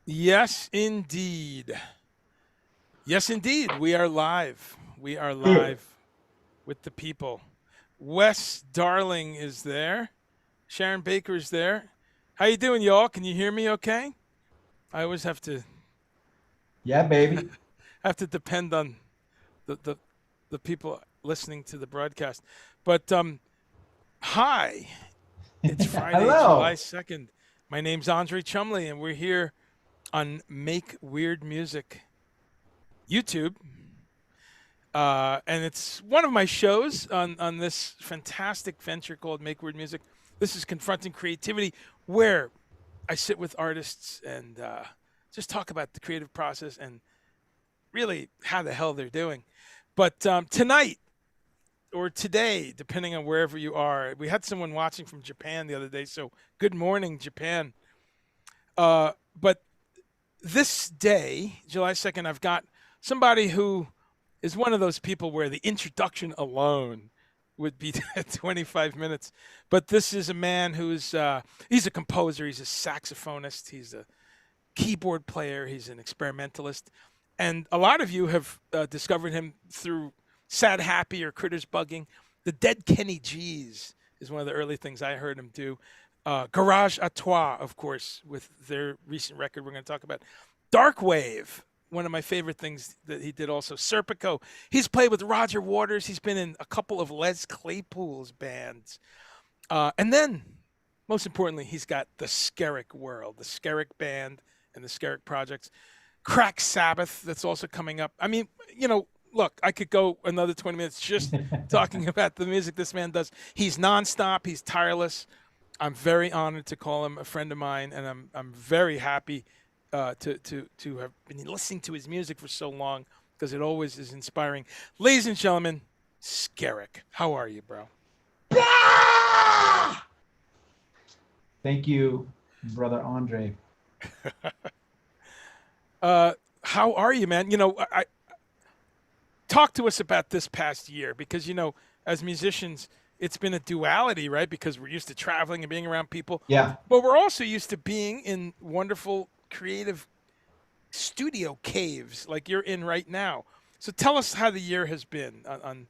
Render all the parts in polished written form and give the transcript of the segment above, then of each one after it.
Yes, indeed. Yes, indeed. We are live. We are Good. live with the people. Wes Darling is there. Sharon Baker is there. How you doing, y'all? Can you hear me okay? I always Yeah, baby. have to depend on the the, the people listening to the broadcast. But hi. It's Friday, July Hello. 2nd. My name's André Chumley, and we're here on Make Weird Music YouTube. And it's one of my shows on this fantastic venture called Make Weird Music. This is Confronting Creativity, where I sit with artists and just talk about the creative process and really how the hell they're doing. But tonight or today, depending on wherever you are, we had someone watching from Japan the other day. So good morning, Japan. But this day, July 2nd, I've got somebody who is one of those people where the introduction alone would be 25 minutes. But this is a man who's he's a composer, he's a saxophonist, he's a keyboard player, he's an experimentalist, and a lot of you have discovered him through Sad Happy or Critters Bugging. The Dead Kenny G's is one of the early things I heard him do. Garage A Trois, of course, with their recent record we're going to talk about. Dark Wave, one of my favorite things that he did also. Serpico, he's played with Roger Waters. He's been in a couple of Les Claypool's bands. And then, most importantly, he's got the Skerrick world, the Skerrick band and the Skerrick projects. Crack Sabbath, that's also coming up. I mean, look, I could go another 20 minutes just talking about the music this man does. He's nonstop, he's tireless. I'm very honored to call him a friend of mine, and I'm very happy to have been listening to his music for so long because it always is inspiring. Ladies and gentlemen, Skerrick, how are you, bro? Thank you, brother Andre. How are you, man? I talk to us about this past year because as musicians, it's been a duality, right? Because we're used to traveling and being around people, Yeah. but we're also used to being in wonderful, creative studio caves like you're in right now. So tell us how the year has been on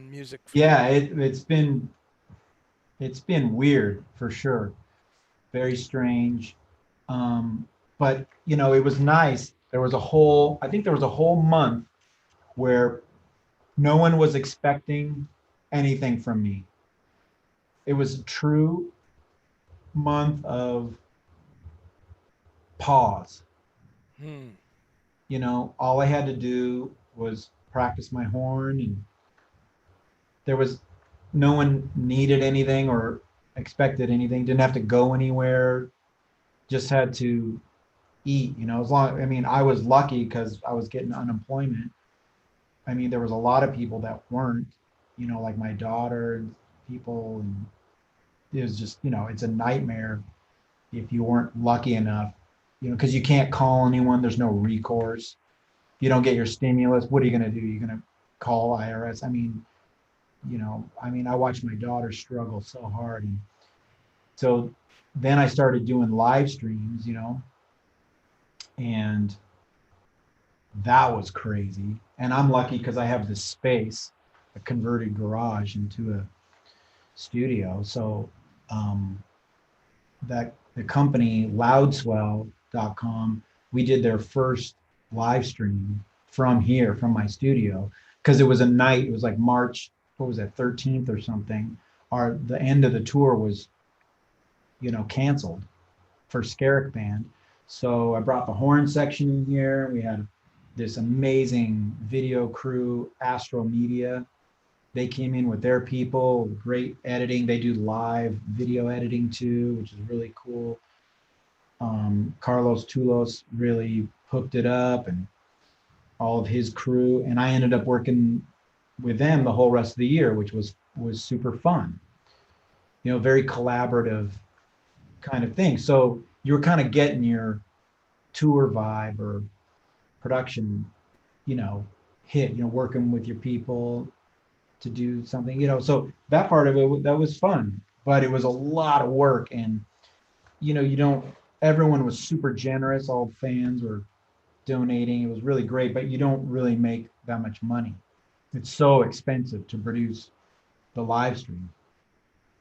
music for you. Yeah, it's been weird for sure. Very strange. But it was nice. I think there was a whole month where no one was expecting anything from me. It was a true month of pause. Hmm. All I had to do was practice my horn, and there was no one needed anything or expected anything, didn't have to go anywhere, just had to eat, as long, I mean, I was lucky because I was getting unemployment. I mean, there was a lot of people that weren't, like my daughter and people, and it was just, it's a nightmare if you weren't lucky enough, because you can't call anyone, there's no recourse. You don't get your stimulus, what are you going to do? You're going to call IRS? I watched my daughter struggle so hard. And so then I started doing live streams, and that was crazy. And I'm lucky because I have this space, a converted garage into a studio. So that the company loudswell.com, we did their first live stream from here, from my studio, because it was a night, it was like March, what was that, 13th or something. The end of the tour was, canceled for Skerrick band. So I brought the horn section in here. We had this amazing video crew, Astro Media. They came in with their people, great editing. They do live video editing too, which is really cool. Carlos Tulos really hooked it up, and all of his crew. And I ended up working with them the whole rest of the year, which was super fun. Very collaborative kind of thing. So you're kind of getting your tour vibe or production, you know, hit, working with your people to do something, so that part of it, that was fun, but it was a lot of work. And, you don't everyone was super generous. All the fans were donating. It was really great, but you don't really make that much money. It's so expensive to produce the live stream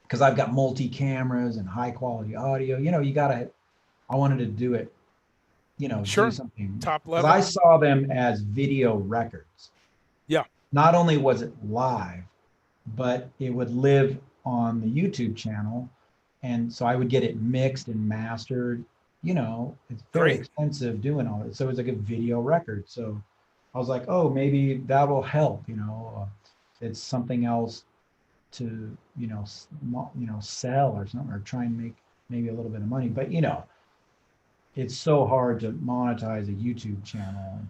because I've got multi cameras and high quality audio. I wanted to do it, do Sure. something Top because level. I saw them as video records. Yeah. Not only was it live, but it would live on the YouTube channel. And so I would get it mixed and mastered. It's very Great. expensive doing all this. So it was like a video record. So I was like, oh, maybe that will help. It's something else to, sell or something, or try and make maybe a little bit of money. But, it's so hard to monetize a YouTube channel.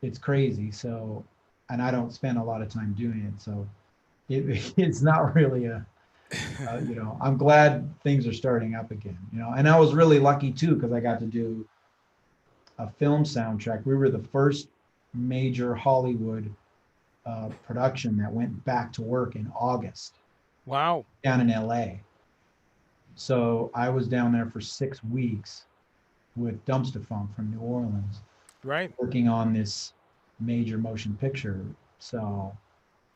It's crazy. So, and I don't spend a lot of time doing it. So it's not really I'm glad things are starting up again, and I was really lucky too, because I got to do a film soundtrack. We were the first major Hollywood production that went back to work in August Wow. down in LA. So I was down there for 6 weeks with Dumpster Funk from New Orleans, Right. working on this major motion picture. So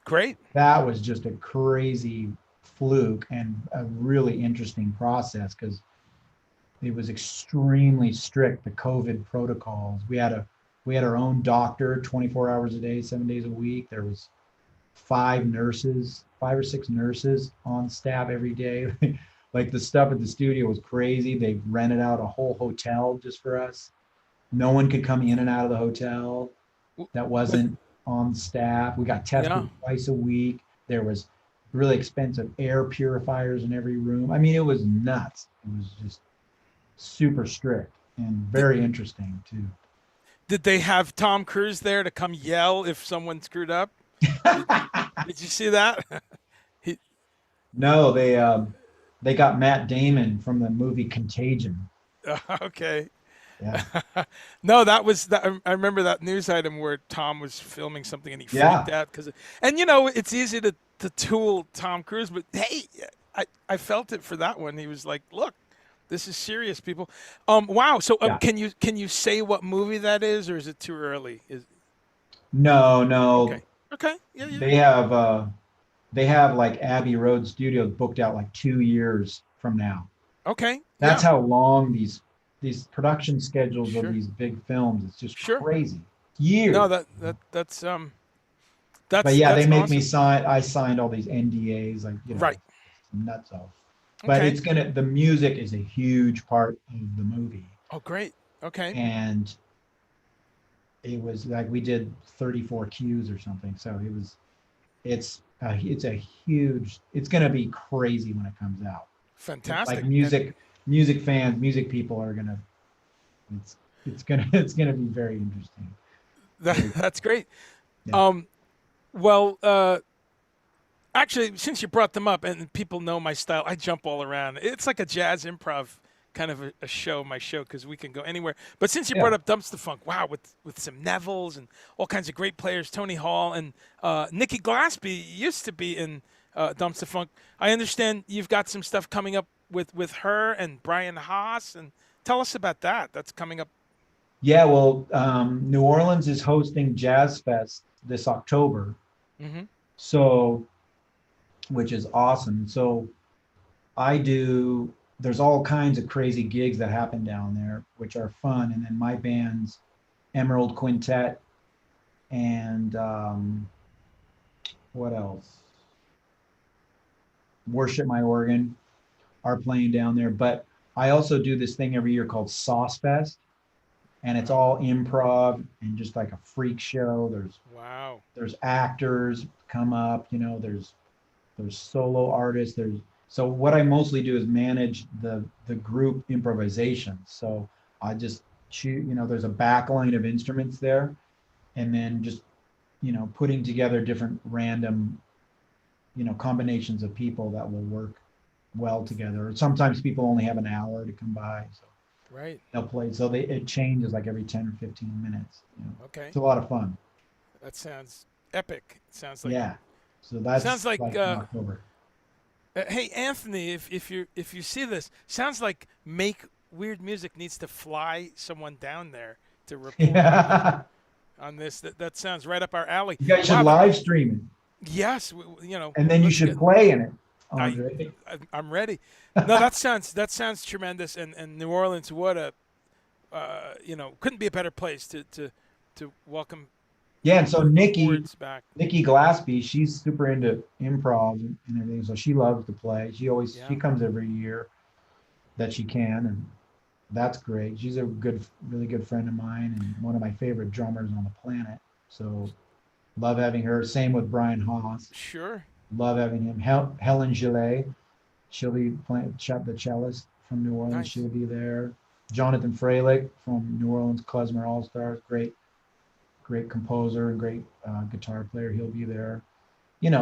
Great. that was just a crazy fluke and a really interesting process because it was extremely strict, the COVID protocols. We had our own doctor 24 hours a day, 7 days a week. There was 5 or 6 nurses on staff every day. Like the stuff at the studio was crazy. They rented out a whole hotel just for us. No one could come in and out of the hotel that With wasn't on staff. We got yeah. tested twice a week. There was really expensive air purifiers in every room. I mean, it was nuts. It was just super strict and Did, very interesting too. did they have Tom Cruise there to come yell if someone screwed up? Did, did you see that? he, No, they got Matt Damon from the movie Contagion. okay. Yeah. No, that was that. I remember that news item where Tom was filming something and he Yeah. freaked out because, and it's easy to tool Tom Cruise, but hey, I felt it for that one. He was like, "Look, this is serious, people." Wow. So, Yeah. can you say what movie that is, or is it too early? No, no. Okay, okay, yeah, yeah. They have they have like Abbey Road Studios booked out like 2 years from now. Okay, That's yeah, how long these production schedules of sure, these big films. It's just sure. crazy. No, Years. But yeah, they that's make me awesome. sign. I signed all these NDAs, like Right. nuts off. But Okay. the music is a huge part of the movie, Oh, great. Okay. and it was like we did 34 cues or something. So it's a huge. It's gonna be crazy when it comes out. Like Fantastic. And music fans, music people are gonna. It's it's gonna be very interesting. Very, that's great. yeah. Um, well, actually, since you brought them up and people know my style, I jump all around. It's like a jazz improv kind of a show, my show, because we can go anywhere. But since you Yeah. brought up Dumpster Funk, wow, with some Nevilles and all kinds of great players, Tony Hall and Nikki Glaspie used to be in Dumpster Funk. I understand you've got some stuff coming up with her and Brian Haas, and tell us about that. That's coming up. Yeah, well, New Orleans is hosting Jazz Fest this October, Hmm. so which is awesome. So there's all kinds of crazy gigs that happen down there, which are fun. And then my band's Emerald Quintet and what else? Worship My Organ are playing down there. But I also do this thing every year called Sauce Fest, and it's all improv and just like a freak show. Wow. There's actors come up, there's solo artists. So what I mostly do is manage the group improvisation. So I just choose, there's a back line of instruments there, and then just putting together different random combinations of people that will work well together. Sometimes people only have an hour to come by, so Right. they'll play. So it changes like every 10 or 15 minutes. Okay. It's a lot of fun. That sounds epic. It Yeah. So sounds that's like like in October. hey Anthony, if you see this, sounds like make Weird Music needs to fly someone down there to report Yeah. on this. That sounds right up our alley. You guys should Wow. live stream it, Yes, and then you let's should get. play in it, I, Andre. I'm ready. No, that sounds tremendous. And New Orleans, what a couldn't be a better place to welcome Yeah, and so chords back. Nikki Glaspie, she's super into improv and everything, so she loves to play. She Yeah, comes every year that she can, and that's great. She's a really good friend of mine, and one of my favorite drummers on the planet. So love having her. Same with Brian Haas. sure. Love having him. Helen Gillet, she'll be playing the cellist from New Orleans. Nice. She'll be there. Jonathan Freilich from New Orleans Klezmer All Stars, great composer and great guitar player. He'll be there.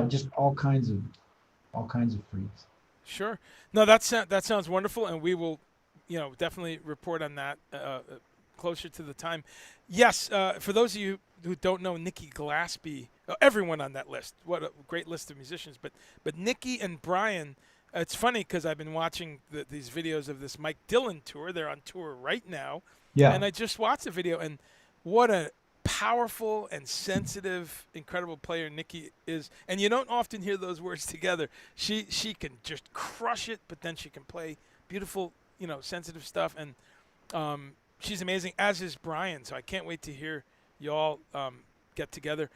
Just all kinds of freaks. Sure. No, that sounds wonderful, and we will, definitely report on that closer to the time. Yes, for those of you who don't know Nikki Glaspie, everyone on that list, what a great list of musicians. But Nikki and Brian, it's funny because I've been watching these videos of this Mike Dillon tour. They're on tour right now, Yeah. and I just watched the video, and what a powerful and sensitive, incredible player Nikki is. And you don't often hear those words together. She can just crush it, but then she can play beautiful, sensitive stuff. And she's amazing, as is Brian. So I can't wait to hear y'all get together.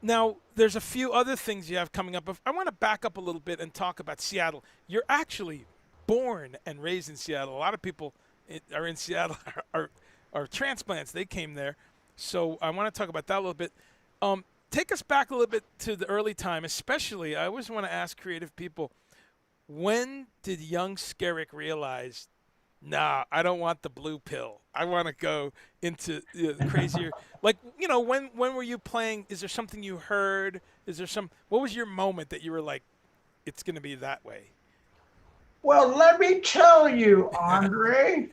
Now there's a few other things you have coming up. I want to back up a little bit and talk about Seattle. You're actually born and raised in Seattle. A lot of people are in Seattle are transplants. They came there. So I want to talk about that a little bit. Take us back a little bit to the early time, especially I always want to ask creative people, when did young Skerrick realize, nah, I don't want the blue pill. I want to go into the crazier. When were you playing? Is there something you heard? What was your moment that you were like, it's going to be that way? Well, let me tell you, Andre,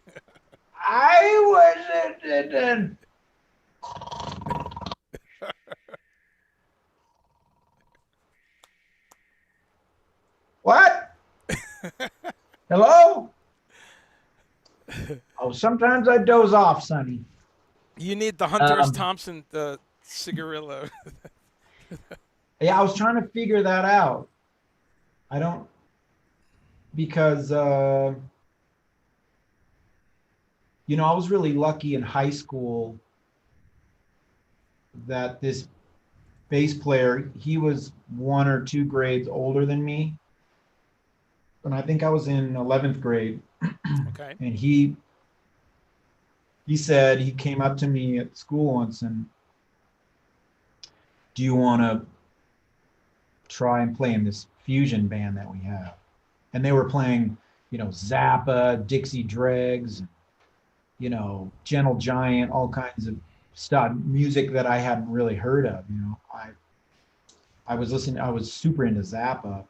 I was in what? Hello? Oh, sometimes I doze off, Sonny. You need the Hunter S. Thompson cigarillo. Yeah, I was trying to figure that out. I don't, because I was really lucky in high school that this bass player, he was 1 or 2 grades older than me. And I think I was in 11th grade. Okay. And he said, he came up to me at school once and, do you want to try and play in this fusion band that we have? And they were playing, Zappa, Dixie Dregs, Gentle Giant, all kinds of stuff, music that I hadn't really heard of. I was listening, I was super into Zappa,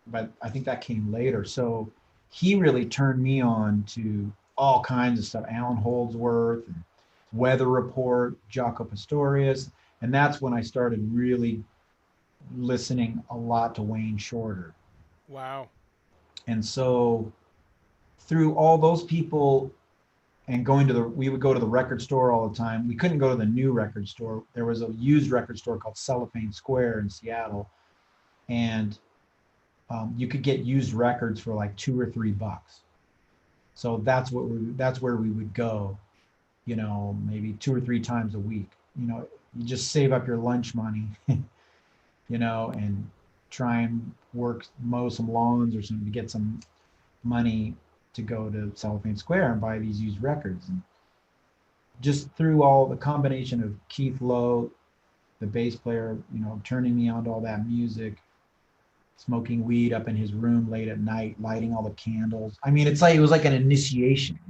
but I think that came later. So he really turned me on to all kinds of stuff, Alan Holdsworth, and Weather Report, Jaco Pastorius. And that's when I started really listening a lot to Wayne Shorter. Wow. And so through all those people and we would go to the record store all the time. We couldn't go to the new record store. There was a used record store called Cellophane Square in Seattle. And you could get used records for like $2 or $3. So that's where we would go, maybe 2 or 3 times a week. You just save up your lunch money, and try and mow some lawns or something to get some money to go to Cellophane Square and buy these used records. And just through all the combination of Keith Lowe, the bass player, turning me on to all that music, smoking weed up in his room late at night, lighting all the candles. I mean, it was like an initiation,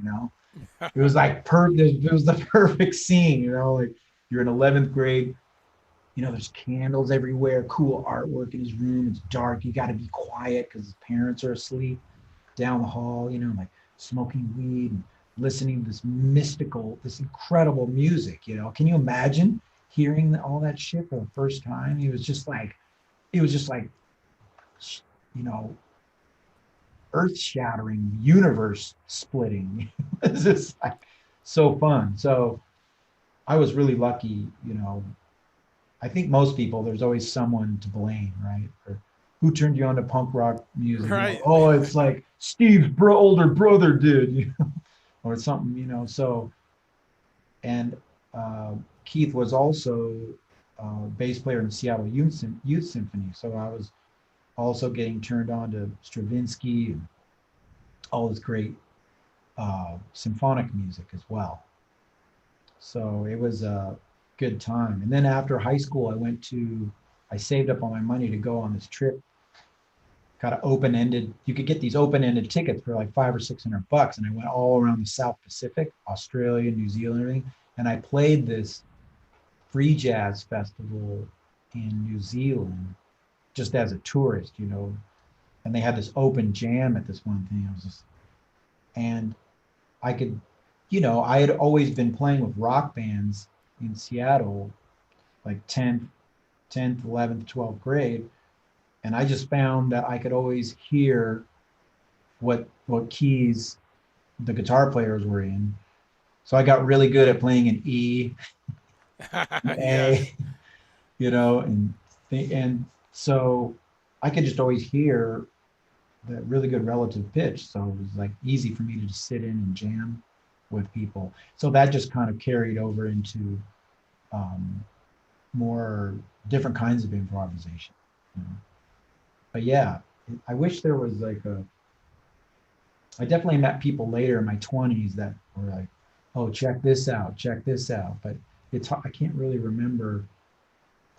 It was like it was the perfect scene, like you're in 11th grade, there's candles everywhere, cool artwork in his room. It's dark. You got to be quiet because his parents are asleep down the hall, like smoking weed and listening to this this incredible music, Can you imagine hearing all that shit for the first time? It was just like, earth-shattering, universe-splitting. It's just like so fun. So I was really lucky, you know. I think most people, there's always someone to blame, right? Or who turned you on to punk rock music? You know, Right. oh, it's like Steve's older brother did, you know, or something, you know. So, and Keith was also bass player in Seattle Youth Symphony. So I was also getting turned on to Stravinsky and all this great symphonic music as well. So it was a good time. And then after high school, I saved up all my money to go on this trip, kind of open-ended. You could get these open-ended tickets for like $500 or $600. And I went all around the South Pacific, Australia, New Zealand, everything. And I played this free jazz festival in New Zealand just as a tourist, you know. And they had this open jam at this one thing. And I could, you know, I had always been playing with rock bands in Seattle, like 10th, 11th, 12th grade. And I just found that I could always hear what keys the guitar players were in. So I got really good at playing an E, an Yes. A, you know, and so I could just always hear that really good relative pitch. So it was like easy for me to just sit in and jam with people. So that just kind of carried over into more different kinds of improvisation. You know? But yeah, I wish there was like I definitely met people later in my 20s that were like, oh, check this out. But I can't really remember.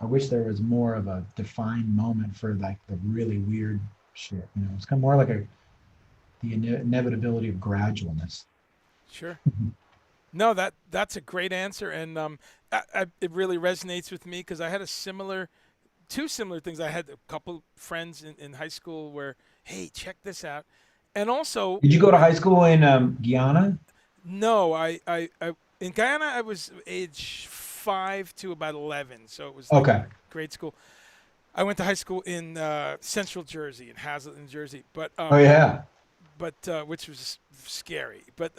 I wish there was more of a defined moment for like the really weird shit. You know, it's kind of more like the inevitability of gradualness. Sure. No, that's a great answer, and it really resonates with me because I had two similar things. I had a couple friends in high school where, hey, check this out, and also Did you go to high school in Guyana? no, I in Guyana I was age 5 to about 11, so it was like Okay. grade school. I went to high school in Central Jersey, in Hazleton, Jersey, Oh yeah. but which was scary. But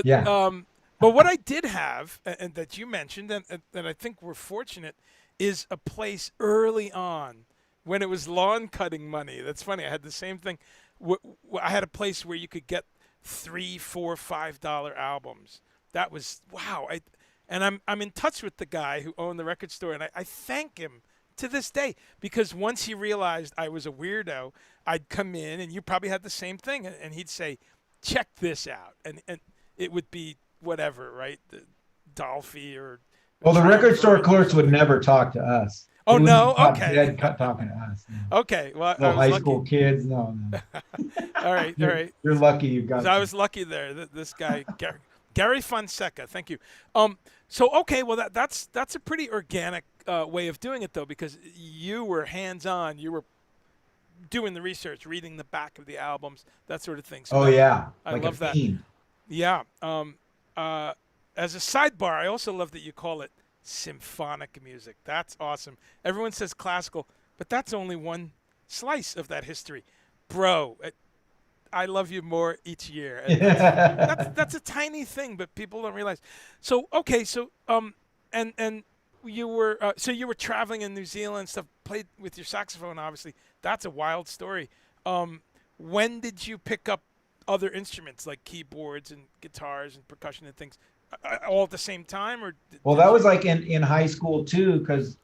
Yeah. but what I did have, and that you mentioned, and I think we're fortunate, is a place early on when it was lawn cutting money. That's funny. I had the same thing. I had a place where you could get $3, $4, $5 albums. That was wow. And I'm in touch with the guy who owned the record store, and I thank him to this day because once he realized I was a weirdo, I'd come in, and you probably had the same thing, and he'd say, "Check this out," and it would be whatever, right? The Dolphy or Well, the record store Triumvirate. clerks would never talk to us. Oh They wouldn't no, be caught okay, dead talking to us. No. okay. Well, I Little was high lucky. school kids, no. All right, all right. You're lucky you got. So I was lucky there. This guy, Gary Fonseca. Thank you. So okay, well that's a pretty organic way of doing it though, because you were hands on. You were doing the research, reading the back of the albums, that sort of thing. So Oh that yeah, I like a love that. fiend. Yeah. As a sidebar, I also love that you call it symphonic music. That's awesome. Everyone says classical, but that's only one slice of that history, bro. I love you more each year. And that's a tiny thing, but people don't realize. So okay, so and you were traveling in New Zealand and stuff, played with your saxophone, obviously. That's a wild story. When did you pick up other instruments like keyboards and guitars and percussion and things? All at the same time, or Well, that was like in high school too, because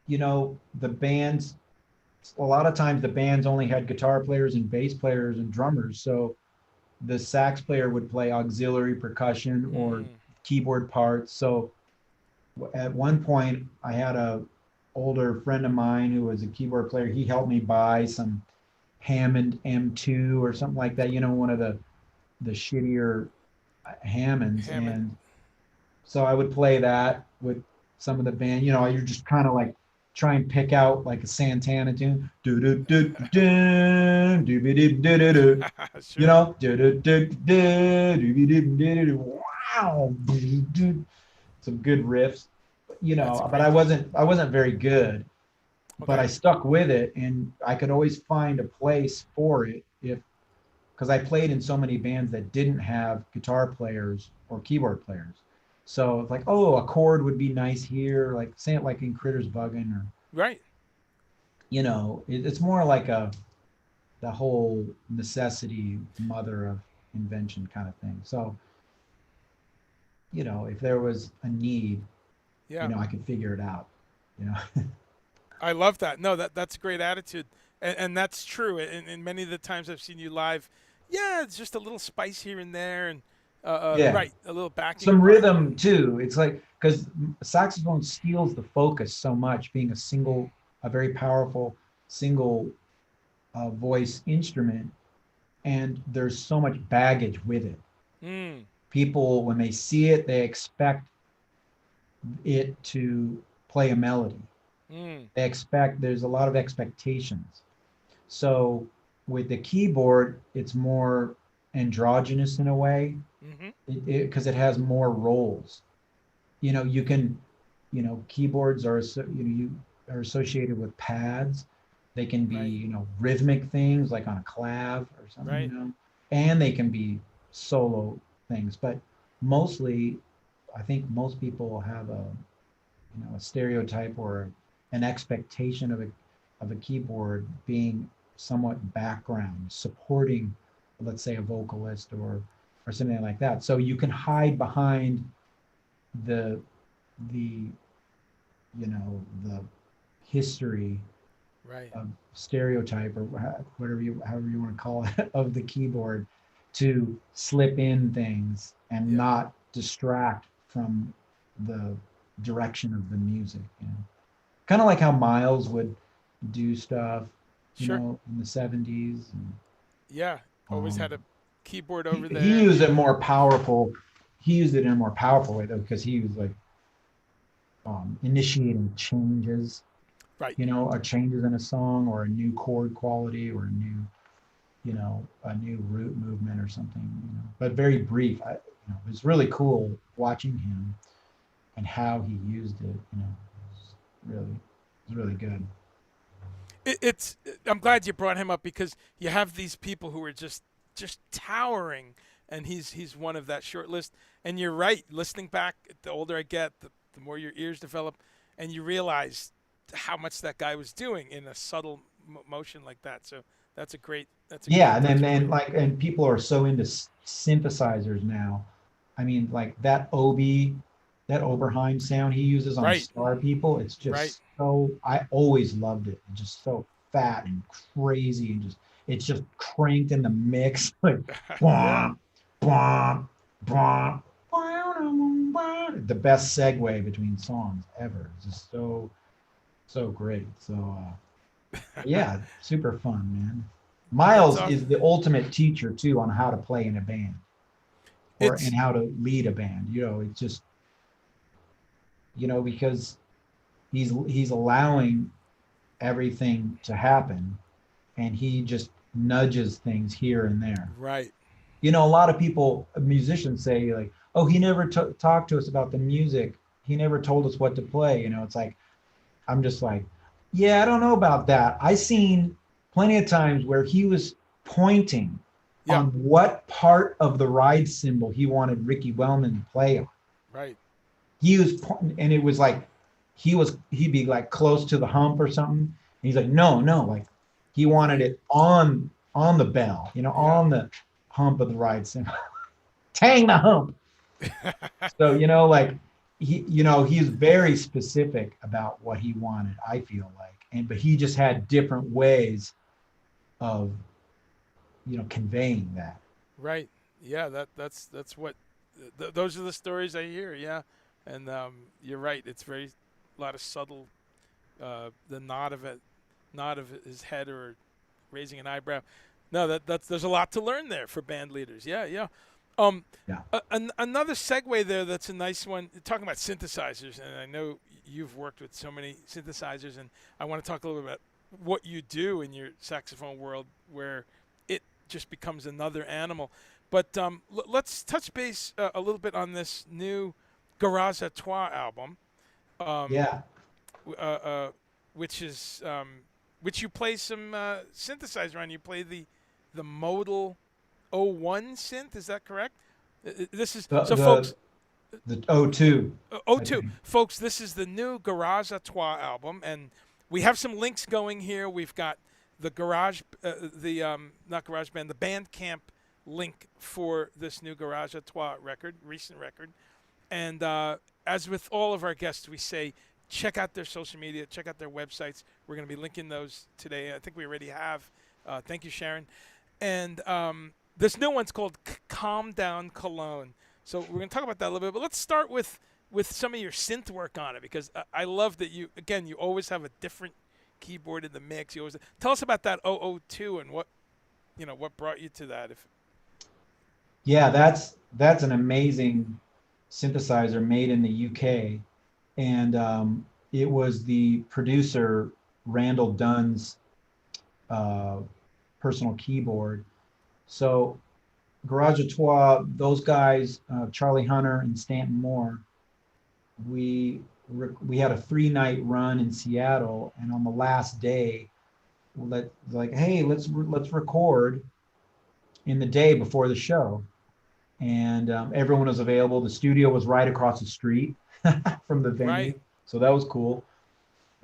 you know the bands. A lot of times the bands only had guitar players and bass players and drummers, so the sax player would play auxiliary percussion or keyboard parts. So at one point, I had a older friend of mine who was a keyboard player. He helped me buy some Hammond M2 or something like that. You know, one of the shittier Hammonds, Hammond. and so I would play that with some of the band. You know, you're just kind of like try and pick out like a Santana tune. Do do do do do do do do do. You know, do do do do do do do do. Wow, some good riffs. You know, but I wasn't very good. But I stuck with it, and I could always find a place for it if because I played in so many bands that didn't have guitar players or keyboard players. So it's like, oh, a chord would be nice here, like say it like in Critters Buggin, or Right. it's more like the whole necessity mother of invention kind of thing. So, if there was a need, Yeah. I could figure it out, you know. I love that. No, that's a great attitude, and that's true. And many of the times I've seen you live, yeah, it's just a little spice here and there, and Yeah. right, a little backing Some part. rhythm too. It's like because saxophone steals the focus so much, being a very powerful single voice instrument, and there's so much baggage with it. Mm, People, when they see it, they expect it to play a melody. mm, There's a lot of expectations. So with the keyboard, it's more androgynous in a way, mm-hmm. because it has more roles. You can, keyboards are, you are associated with pads. They can be, Right. rhythmic things like on a clav or something, Right. and they can be solo things. But mostly, I think most people have a stereotype or an expectation of a keyboard being somewhat background, supporting, let's say, a vocalist or something like that. So you can hide behind the the the history Right. of stereotype, or however you want to call it, of the keyboard, to slip in things and Yeah. not distract from the direction of the music. Kind of like how Miles would do stuff, Sure. in the 70s. And, Yeah. Always um, had a keyboard he, over he there. used it more powerful. He used it in a more powerful way though, because he was like initiating changes, Right. or changes in a song, or a new chord quality, or a new root movement or something, but very brief. It was really cool watching him and how he used it. It was really good. It's. I'm glad you brought him up because you have these people who are just towering, and he's one of that short list. And you're right. Listening back, the older I get, the more your ears develop, and you realize how much that guy was doing in a subtle motion like that. So that's a Yeah, great and touch then point. like, and people are so into synthesizers now. I mean, like that Oberheim sound he uses on Right. Star People, it's Right. just so, I always loved it. It's just so fat and crazy, and it's just cranked in the mix, like Yeah. bwomp, bwomp, bwomp, the best segue between songs ever. It's just so great. So yeah, super fun, man. That's Miles is awesome. the ultimate teacher too on how to play in a band, and It's how to lead a band. It's just, because he's allowing everything to happen, and he just nudges things here and there. right. A lot of people, musicians, say like, "Oh, he never talked to us about the music. He never told us what to play." It's like, I'm just like, yeah, I don't know about that. I seen plenty of times where he was pointing Yeah. on what part of the ride cymbal he wanted Ricky Wellman to play on. Right. He was pointing, and it was like he'd be like close to the hump or something. And he's like, no, no, like he wanted Right. it on the bell, Yeah. on the hump of the ride cymbal. Tang the hump. So, like he's very specific about what he wanted, I feel like. But he just had different ways of, conveying that. Right. Yeah. That's what. Those are the stories I hear. Yeah. And you're right. It's very a lot of subtle. The nod of his head or raising an eyebrow. No, that's there's a lot to learn there for band leaders. Yeah. Yeah. Um, Yeah. Another segue there that's a nice one. Talking about synthesizers, and I know you've worked with so many synthesizers, and I want to talk a little bit about what you do in your saxophone world, where it just becomes another animal. But let's touch base a little bit on this new Garage A Trois album, um, Yeah. w- uh, uh, which is which you play some synthesizer on. You play the the modal O1 synth. Is that correct? This is The so, folks. the O2, I O2, think. folks. This is the new Garage A Trois album, and we have some links going here. We've got the not Garage Band, the Bandcamp link for this new Garage A Trois record, recent record. And as with all of our guests, we say check out their social media, check out their websites. We're going to be linking those today. I think we already have. Thank you, Sharon. And this new one's called Calm Down Cologne. So we're going to talk about that a little bit. But let's start with some of your synth work on it, because I love that you always have a different keyboard in the mix. You always tell us about that 002 and what brought you to that. Yeah, that's an amazing synthesizer made in the UK, and it was the producer Randall Dunn's personal keyboard. So Garage A Trois, those guys, Charlie Hunter and Stanton Moore, we had a 3-night run in Seattle, and on the last day, hey, let's record in the day before the show. And everyone was available. The studio was right across the street from the venue, right. So that was cool.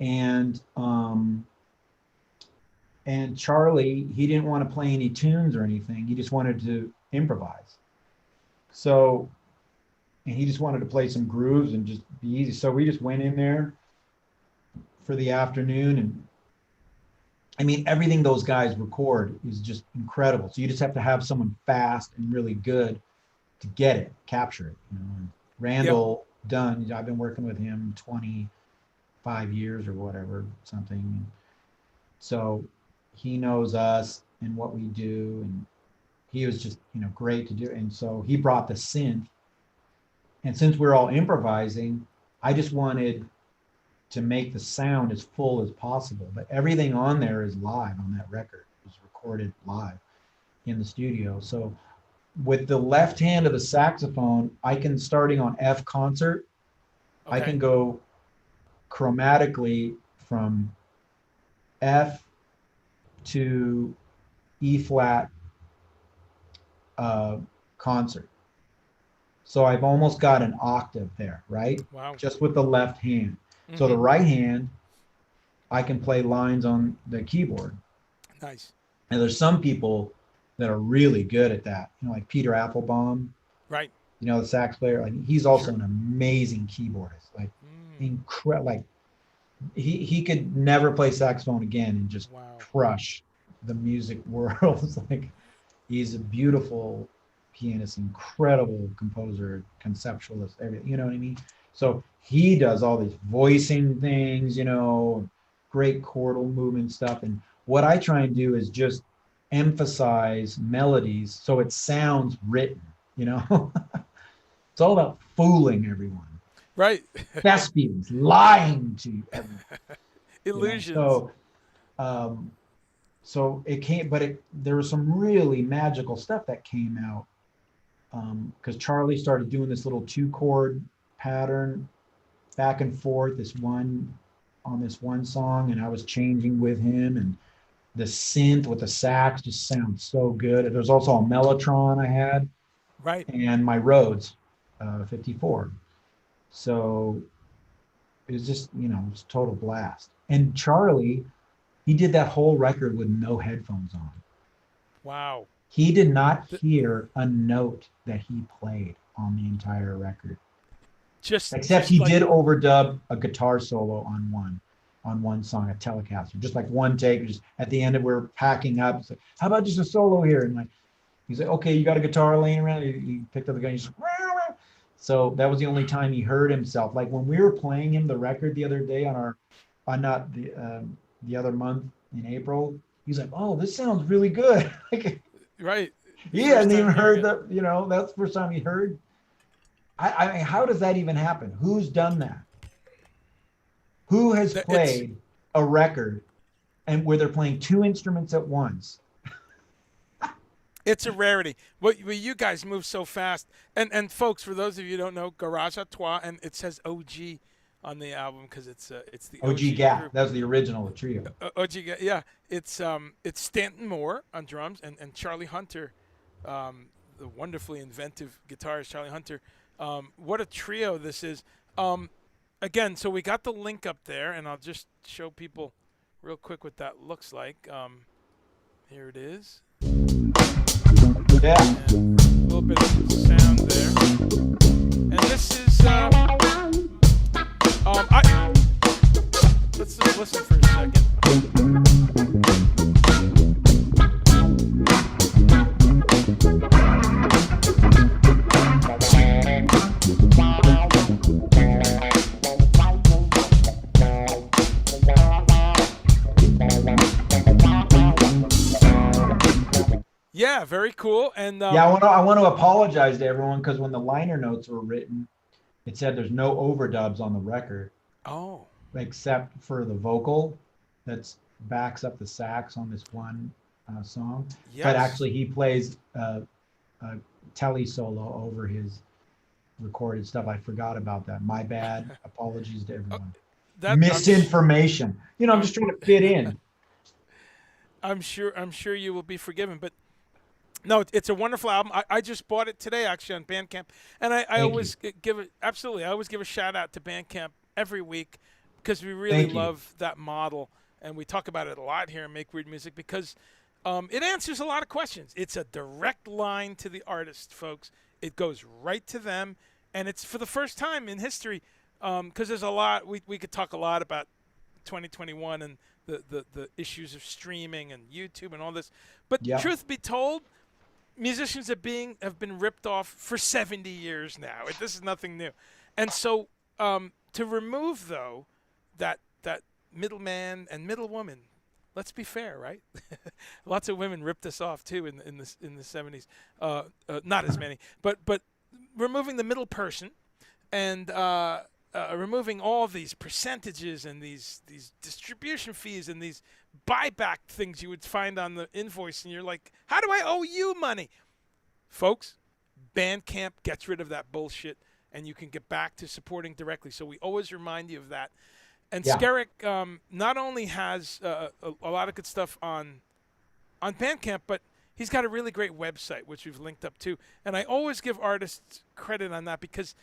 And Charlie, he didn't want to play any tunes or anything. He just wanted to improvise. So, and he just wanted to play some grooves and just be easy. So we just went in there for the afternoon, and I mean, everything those guys record is just incredible. So you just have to have someone fast and really good to get it, capture it. And Randall Dunn, I've been working with him 25 years or whatever, something. So he knows us and what we do, and he was just, great to do. And so he brought the synth. And since we're all improvising, I just wanted to make the sound as full as possible. But everything on there is live on that record. It was recorded live in the studio. So with the left hand of the saxophone, I can, starting on F concert, I can go chromatically from F to E flat concert. So I've almost got an octave there, right? Wow. Just with the left hand. Mm-hmm. So the right hand, I can play lines on the keyboard. Nice. And there's some people that are really good at that, like Peter Applebaum. Right. The sax player, like he's also an amazing keyboardist, like incredible. Like he could never play saxophone again and just crush the music world. It's like he's a beautiful pianist, incredible composer, conceptualist, everything, you know what I mean? So he does all these voicing things, great chordal movement stuff. And what I try and do is just emphasize melodies so it sounds written, It's all about fooling everyone. Right. Thespians, lying to everyone. Illusions. So it came, but there was some really magical stuff that came out, because Charlie started doing this little 2-chord pattern back and forth, on this one song, and I was changing with him, and the synth with the sax just sounds so good. There's also a Mellotron I had, right, and my Rhodes 54. So it was just, it was a total blast. And Charlie, he did that whole record with no headphones on. Wow. He did not hear a note that he played on the entire record. Except he did overdub a guitar solo on one song, a Telecaster, just like one take. Just at the end, we're packing up. It's like, how about just a solo here? And he's like, okay, you got a guitar laying around. He picked up the gun. He's like, wah. So that was the only time he heard himself. Like when we were playing him the record the other day the other month in April, he's like, oh, this sounds really good. Right. He hadn't even heard that. That's the first time he heard. I mean, how does that even happen? Who's done that? Who has played a record and where they're playing 2 instruments at once? It's a rarity. Well, you guys move so fast. And folks, for those of you who don't know, Garage A Trois, and it says OG on the album because it's the OG OG Gap. group. That was the original trio. OG Gap, yeah. It's Stanton Moore on drums and Charlie Hunter, the wonderfully inventive guitarist Charlie Hunter. What a trio this is. Again, so we got the link up there, and I'll just show people real quick what that looks like. Here it is. Yeah. And a little bit of sound there. And this is let's just listen for a second. Yeah, very cool. And yeah, I want to apologize to everyone because when the liner notes were written, it said there's no overdubs on the record. Oh. Except for the vocal that backs up the sax on this one song. Yes. But actually, he plays a tele solo over his recorded stuff. I forgot about that. My bad. Apologies to everyone. Misinformation. I'm just trying to fit in. I'm sure you will be forgiven. But no, it's a wonderful album. I just bought it today actually on Bandcamp, and I always give a shout out to Bandcamp every week because we really love that model, and we talk about it a lot here in Make Weird Music because it answers a lot of questions. It's a direct line to the artist, folks. It goes right to them, and it's for the first time in history because there's a lot we could talk a lot about 2021 and the issues of streaming and YouTube and all this, but truth be told, musicians have been ripped off for 70 years now. This is nothing new, and so to remove though that middleman and middlewoman, let's be fair, right? Lots of women ripped us off too in the 70s. Not as many, but removing the middle person and removing all these percentages and these distribution fees and these buyback things you would find on the invoice, and you're like, how do I owe you money? Folks, Bandcamp gets rid of that bullshit, and you can get back to supporting directly. So we always remind you of that. And Skerrick not only has a lot of good stuff on Bandcamp, but he's got a really great website, which we've linked up to. And I always give artists credit on that because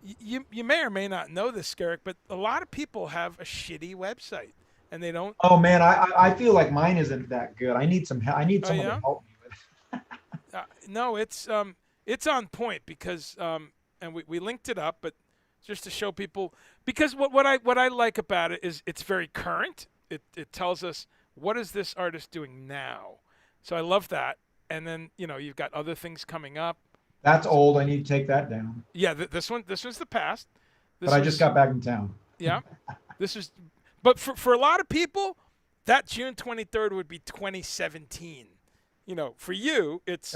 you may or may not know this, Skerrick, but a lot of people have a shitty website, and they don't. Oh man, I feel like mine isn't that good. I need some help. I need someone to help me with it. No, it's on point because and we linked it up, but just to show people, because what I like about it is it's very current. It tells us what is this artist doing now. So I love that. And then you've got other things coming up. That's old. I need to take that down. Yeah, this one's the past. But I just got back in town. Yeah, but for a lot of people, that June 23rd would be 2017. For you, it's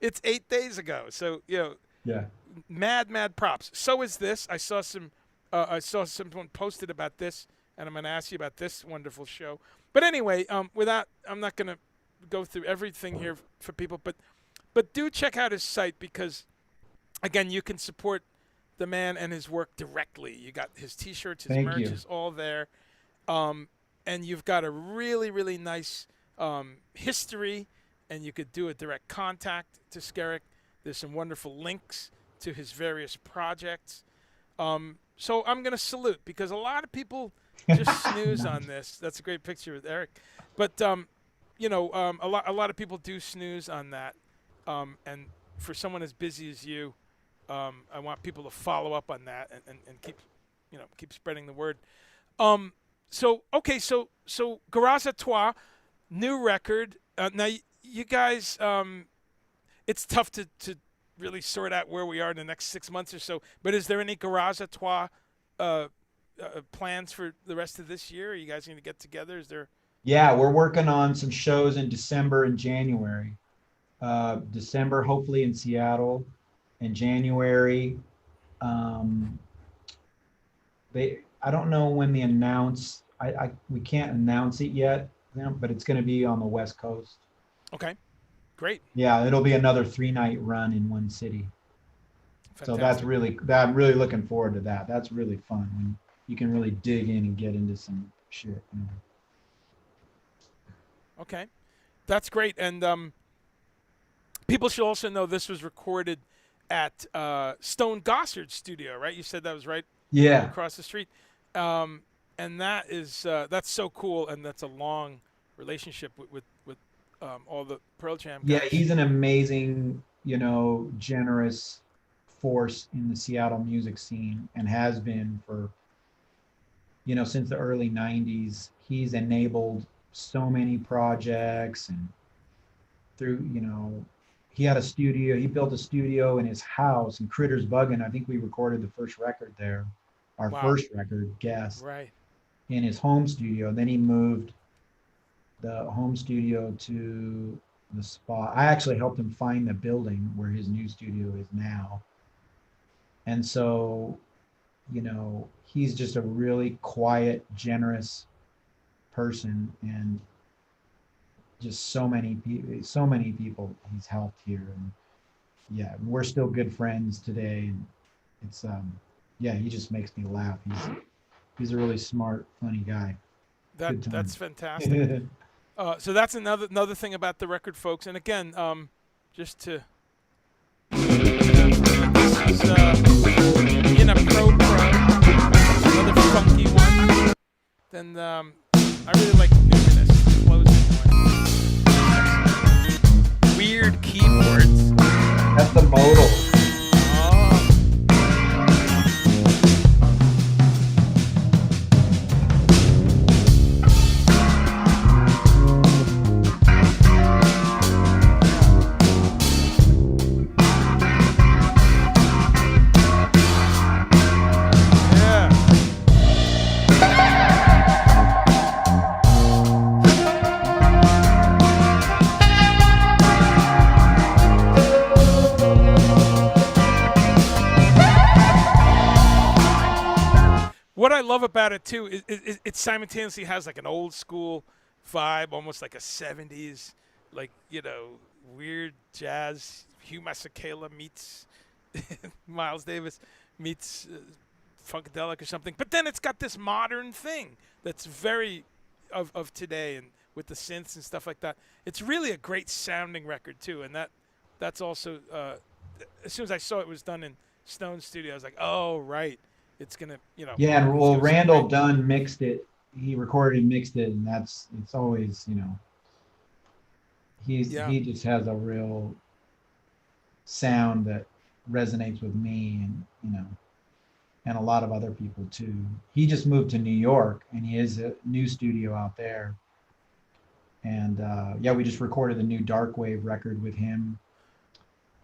it's 8 days ago. So yeah. Mad props. So is this. I saw someone posted about this, and I'm going to ask you about this wonderful show. But anyway, I'm not going to go through everything here for people, but do check out his site because, again, you can support the man and his work directly. You got his T-shirts, his merch is all there, and you've got a really, really nice history, and you could do a direct contact to Skerrick. There's some wonderful links to his various projects. So I'm going to salute because a lot of people just snooze on this. That's a great picture with Eric. But, a lot of people do snooze on that. And for someone as busy as you, I want people to follow up on that and keep spreading the word. So Garage A Trois, new record. Now, you guys, it's tough to really sort out where we are in the next 6 months or so. But is there any Garage A Trois plans for the rest of this year? Are you guys going to get together? Is there? Yeah, we're working on some shows in December and January. December, hopefully in Seattle. In January, I don't know when the we can't announce it yet, but it's going to be on the West Coast. Okay, great. Yeah, it'll be another 3-night run in one city. So I'm really looking forward to that. That's really fun when you can really dig in and get into some shit. You know? Okay, that's great. And people should also know this was recorded at Stone Gossard's studio, right? You said that was right across the street. And that is that's so cool, and that's a long relationship with all the Pearl Jam guys. Yeah, he's an amazing, generous force in the Seattle music scene, and has been for, since the early 90s. He's enabled so many projects, and through, he had a studio. He built a studio in his house in Critters Buggin. I think we recorded the first record there, our first record, Guest, right, in his home studio. Then he moved the home studio to the spot. I actually helped him find the building where his new studio is now. And so, he's just a really quiet, generous person, and just so many people he's helped here. And yeah, we're still good friends today. And it's he just makes me laugh. He's a really smart, funny guy. That's fantastic. So that's another thing about the record, folks. And again, just to this is in a pro, another funky one. Then I really like Numinous closing one. Weird keyboards. That's the modal. What I love about it too is it simultaneously has like an old school vibe, almost like a 70s, like, weird jazz. Hugh Masekela meets Miles Davis meets Funkadelic or something. But then it's got this modern thing that's very of today, and with the synths and stuff like that. It's really a great sounding record too, and that's also as soon as I saw it was done in Stone Studio, I was like, oh right. It's gonna, Yeah, and Randall Dunn mixed it. He recorded and mixed it, and it's always, he just has a real sound that resonates with me, and and a lot of other people too. He just moved to New York, and he has a new studio out there. And we just recorded the new Darkwave record with him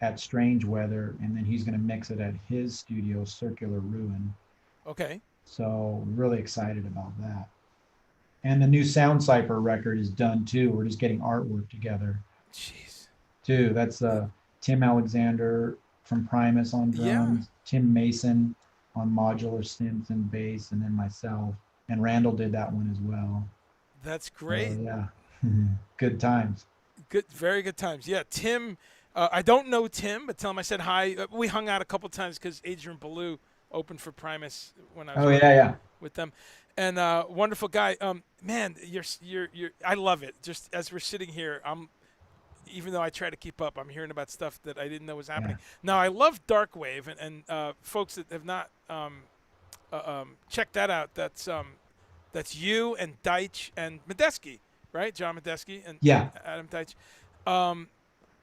at Strange Weather, and then he's gonna mix it at his studio, Circular Ruin. Okay. So really excited about that. And the new Sound Cipher record is done too. We're just getting artwork together. Jeez. Too. That's Tim Alexander from Primus on drums, Tim Mason on modular synths and bass, and then myself. And Randall did that one as well. That's great. Yeah. Good times. Very good times. Yeah, Tim. I don't know Tim, but tell him I said hi. We hung out a couple times because Adrian Ballou opened for Primus when I was with them, and wonderful guy. Man, you're I love it. Just as we're sitting here, even though I try to keep up, I'm hearing about stuff that I didn't know was happening. Yeah. Now I love Darkwave, and folks that have not checked that out, that's you and Deitch and Medeski, right? John Medeski and Adam Deitch.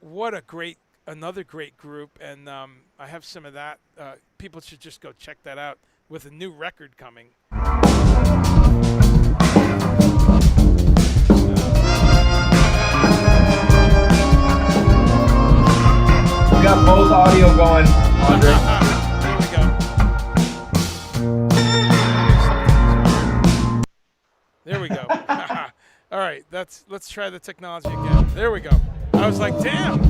What another great group, and I have some of that. People should just go check that out with a new record coming. We got both audio going, André. There we go. All right, let's try the technology again. There we go. I was like, damn,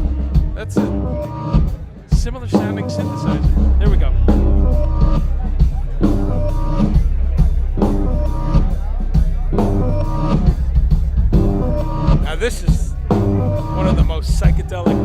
that's a similar sounding synthesizer. There we go. Now this is one of the most psychedelic.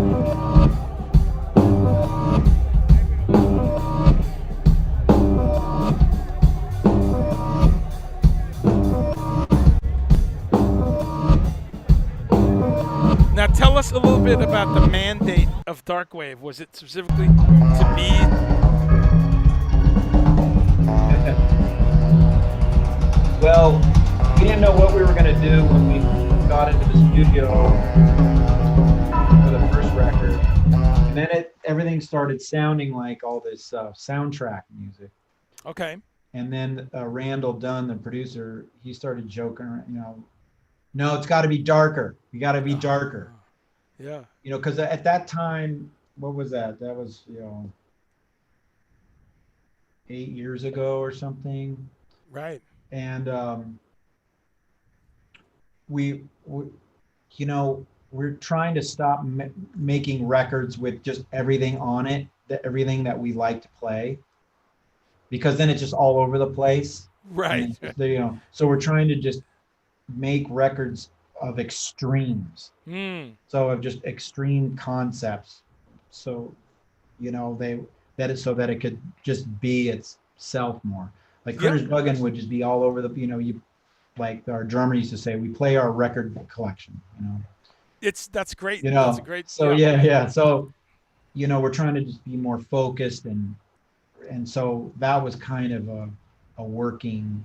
little bit about the mandate of Darkwave. Was it specifically to be? Well, we didn't know what we were going to do when we got into the studio for the first record. And then everything started sounding like all this soundtrack music. Okay. And then Randall Dunn, the producer, he started joking around, no, it's got to be darker. You got to be darker. Yeah. Because at that time, what was that? That was, 8 years ago or something. Right. And we're trying to stop making records with just everything on it, everything that we like to play, because then it's just all over the place. Right. So we're trying to just make records of extremes. So of just extreme concepts. So, so that it could just be itself more. Like Critters Buggin would just be all over the, like our drummer used to say, we play our record collection, That's great. That's a great. So yeah. So, we're trying to just be more focused and so that was kind of a working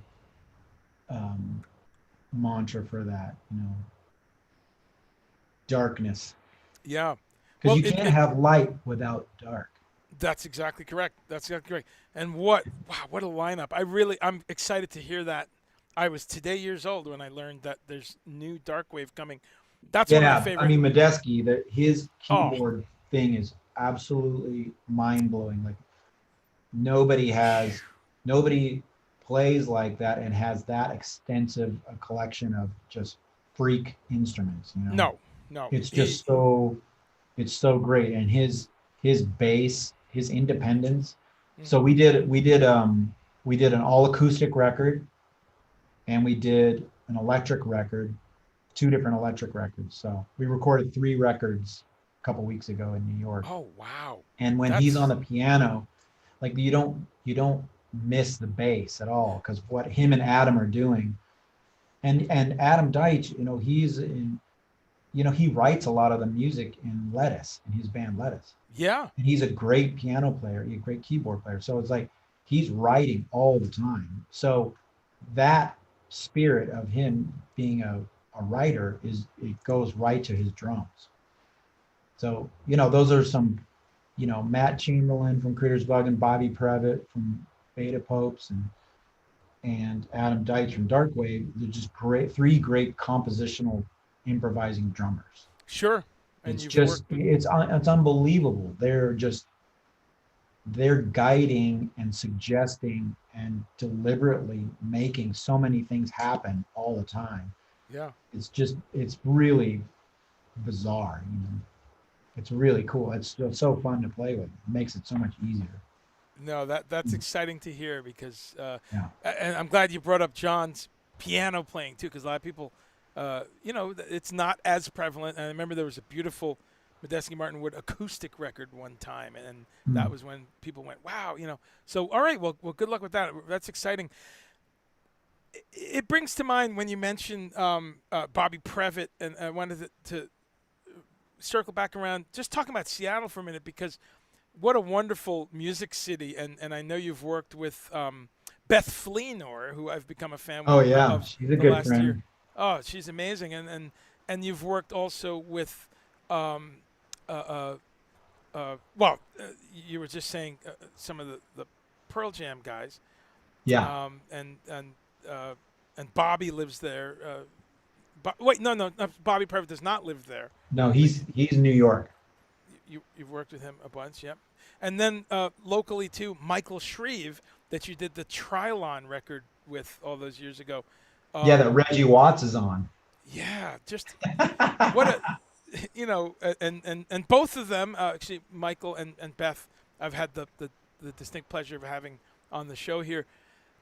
mantra for that, darkness. Yeah. Because you can't have light without dark. That's exactly correct. And what a lineup. I'm excited to hear that. I was today years old when I learned that there's new Darkwave coming. That's one of my favorite. I mean, Medeski, his keyboard thing is absolutely mind-blowing. Like nobody plays like that and has that extensive a collection of just freak instruments, No. It's just it's so great. And his bass, his independence. Mm-hmm. So we did an all acoustic record and we did an electric record, 2 different electric records. So we recorded 3 records a couple weeks ago in New York. Oh wow. And when he's on the piano, like you don't miss the bass at all, because what him and Adam are doing, and Adam Deitch, he's in, he writes a lot of the music in Lettuce, in his band Lettuce. Yeah. And he's a great piano player, a great keyboard player. So it's like he's writing all the time. So that spirit of him being a writer it goes right to his drums. So, those are some, Matt Chamberlain from Critters Buggin, Bobby Previtt from Beta Popes, and Adam Deitch from Darkwave. They're just great, 3 great compositional improvising drummers. Sure. And it's unbelievable. They're guiding and suggesting and deliberately making so many things happen all the time. Yeah. It's really bizarre, It's really cool. It's so fun to play with. It makes it so much easier. No, that's exciting to hear because, and I'm glad you brought up John's piano playing too, because a lot of people, it's not as prevalent. And I remember there was a beautiful Medeski Martin Wood acoustic record one time, and that was when people went, wow, So, all right, well, good luck with that. That's exciting. It brings to mind when you mentioned Bobby Previtt, and I wanted to circle back around, just talking about Seattle for a minute, because what a wonderful music city, and I know you've worked with Beth Fleenor, who I've become a fan of. She's a good friend. Year. Oh, she's amazing, and you've worked also with, you were just saying some of the Pearl Jam guys. Yeah. And Bobby lives there. Wait, no, Bobby Previtt does not live there. No, he's in New York. You've worked with him a bunch, yep. And then locally too, Michael Shreve, that you did the Trilon record with all those years ago. That Reggie Watts is on. Yeah, just what a, and both of them, actually Michael and Beth, I've had the distinct pleasure of having on the show here.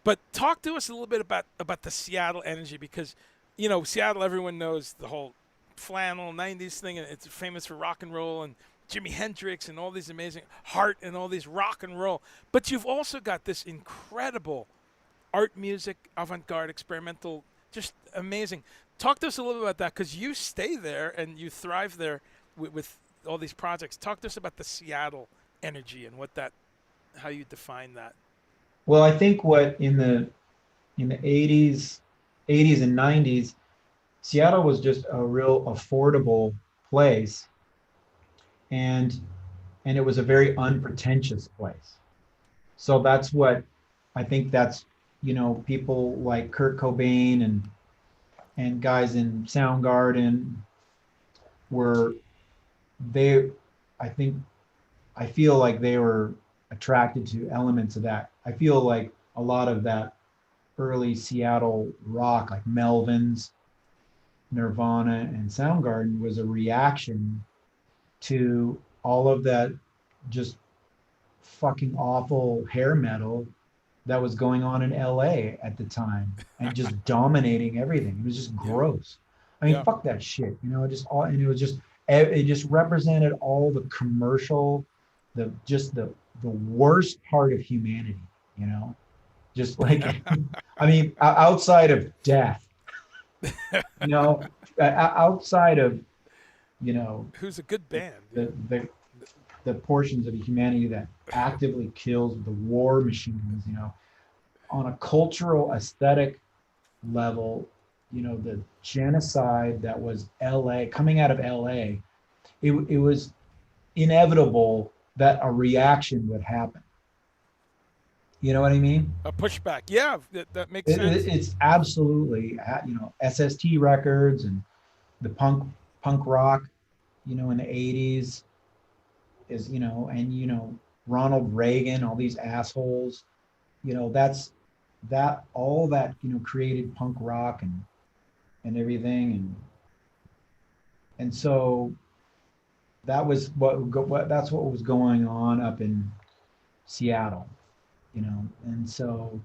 But talk to us a little bit about the Seattle energy, because Seattle, everyone knows the whole flannel 90s thing, and it's famous for rock and roll and Jimi Hendrix and all these amazing Heart and all these rock and roll. But you've also got this incredible art music, avant-garde, experimental, just amazing. Talk to us a little bit about that, because you stay there and you thrive there, with all these projects. Talk to us about the Seattle energy and how you define that. Well, I think what in the 80s and 90s, Seattle was just a real affordable place, and it was a very unpretentious place. So that's what I think that's, people like Kurt Cobain and guys in Soundgarden were they I think I feel like they were attracted to elements of that. I feel like a lot of that early Seattle rock, like Melvins, Nirvana, and Soundgarden, was a reaction to all of that just fucking awful hair metal that was going on in LA at the time and just dominating everything. It was just Yeah. gross. I mean, Yeah. fuck that shit, just all, and it just represented all the commercial, the worst part of humanity, just like, I mean, outside of death, outside of, Who's a good band? the, the, the portions of humanity that actively kills the war machines, on a cultural aesthetic level, the genocide that was LA, coming out of LA, it was inevitable that a reaction would happen. You know what I mean? A pushback. Yeah, that makes sense. It's absolutely, SST records and the punk rock, in the 80s is, and Ronald Reagan, all these assholes, that's that all that, created punk rock and everything, and so that's what was going on up in Seattle, and so,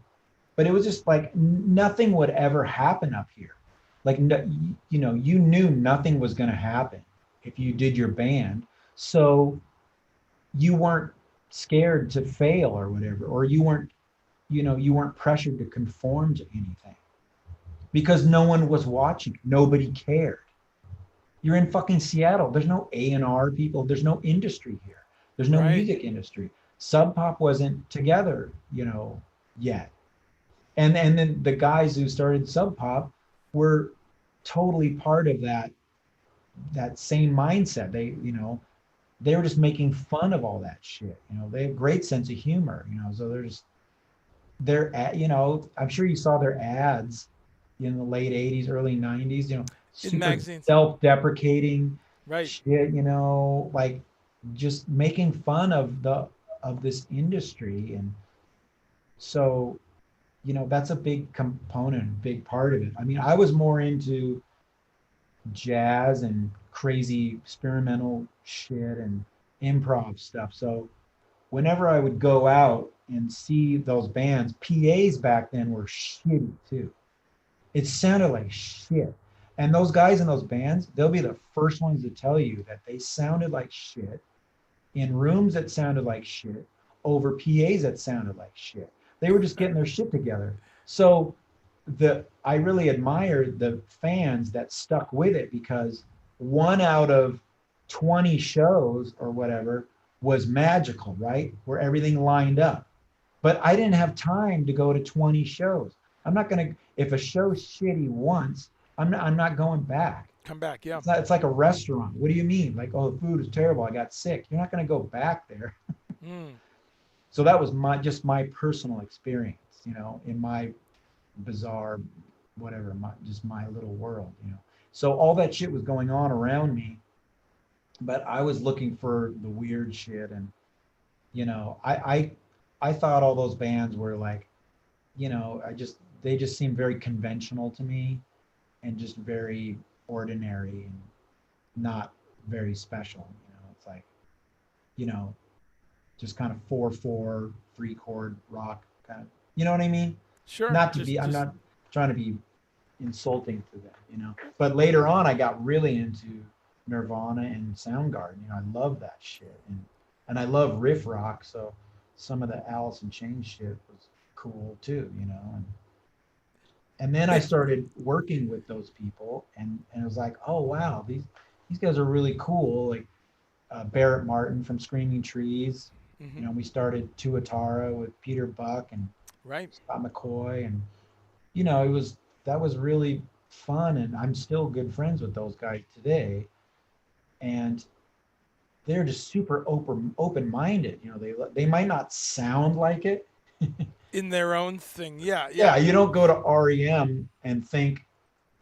but it was just like nothing would ever happen up here. Like, you knew nothing was going to happen if you did your band, so you weren't scared to fail or whatever, or you weren't pressured to conform to anything because no one was watching. Nobody cared. You're in fucking Seattle. There's no A&R people. There's no industry here. There's no music industry. Sub Pop wasn't together, yet. And then the guys who started Sub Pop were totally part of that same mindset. They were just making fun of all that shit. They have great sense of humor, so I'm sure you saw their ads in the late 80s, early 90s, super magazines. Self-deprecating Right. shit, like just making fun of this industry. And so, that's a big component, big part of it. I mean, I was more into jazz and crazy experimental shit and improv stuff. So whenever I would go out and see those bands, PAs back then were shitty too. It sounded like shit. And those guys in those bands, they'll be the first ones to tell you that they sounded like shit in rooms that sounded like shit over PAs that sounded like shit. They were just getting their shit together. So I really admired the fans that stuck with it, because 1 out of 20 shows or whatever was magical, right? Where everything lined up. But I didn't have time to go to 20 shows. I'm not going to, if a show's shitty once, I'm not going back. Come back, yeah. It's like a restaurant. What do you mean? Like, oh, the food is terrible, I got sick. You're not going to go back there. So that was my personal experience, in my bizarre, whatever, my little world, So all that shit was going on around me, but I was looking for the weird shit. And, I thought all those bands were like, they just seemed very conventional to me and just very ordinary and not very special. It's like, just kind of 4/4, 3-chord rock kind of, you know what I mean? Sure. I'm not trying to be insulting to them, but later on I got really into Nirvana and Soundgarden. I love that shit. And I love riff rock. So some of the Alice in Chains shit was cool too, and then I started working with those people, and it was like, oh wow, these guys are really cool. Like Barrett Martin from Screaming Trees. Mm-hmm. You know, we started Tuatara with Peter Buck and Right. Scott McCoy, and you know, it was that was really fun, and I'm still good friends with those guys today. And they're just super open-minded. You know, they might not sound like it. In their own thing. Yeah. Yeah, Yeah. you don't go to REM and think,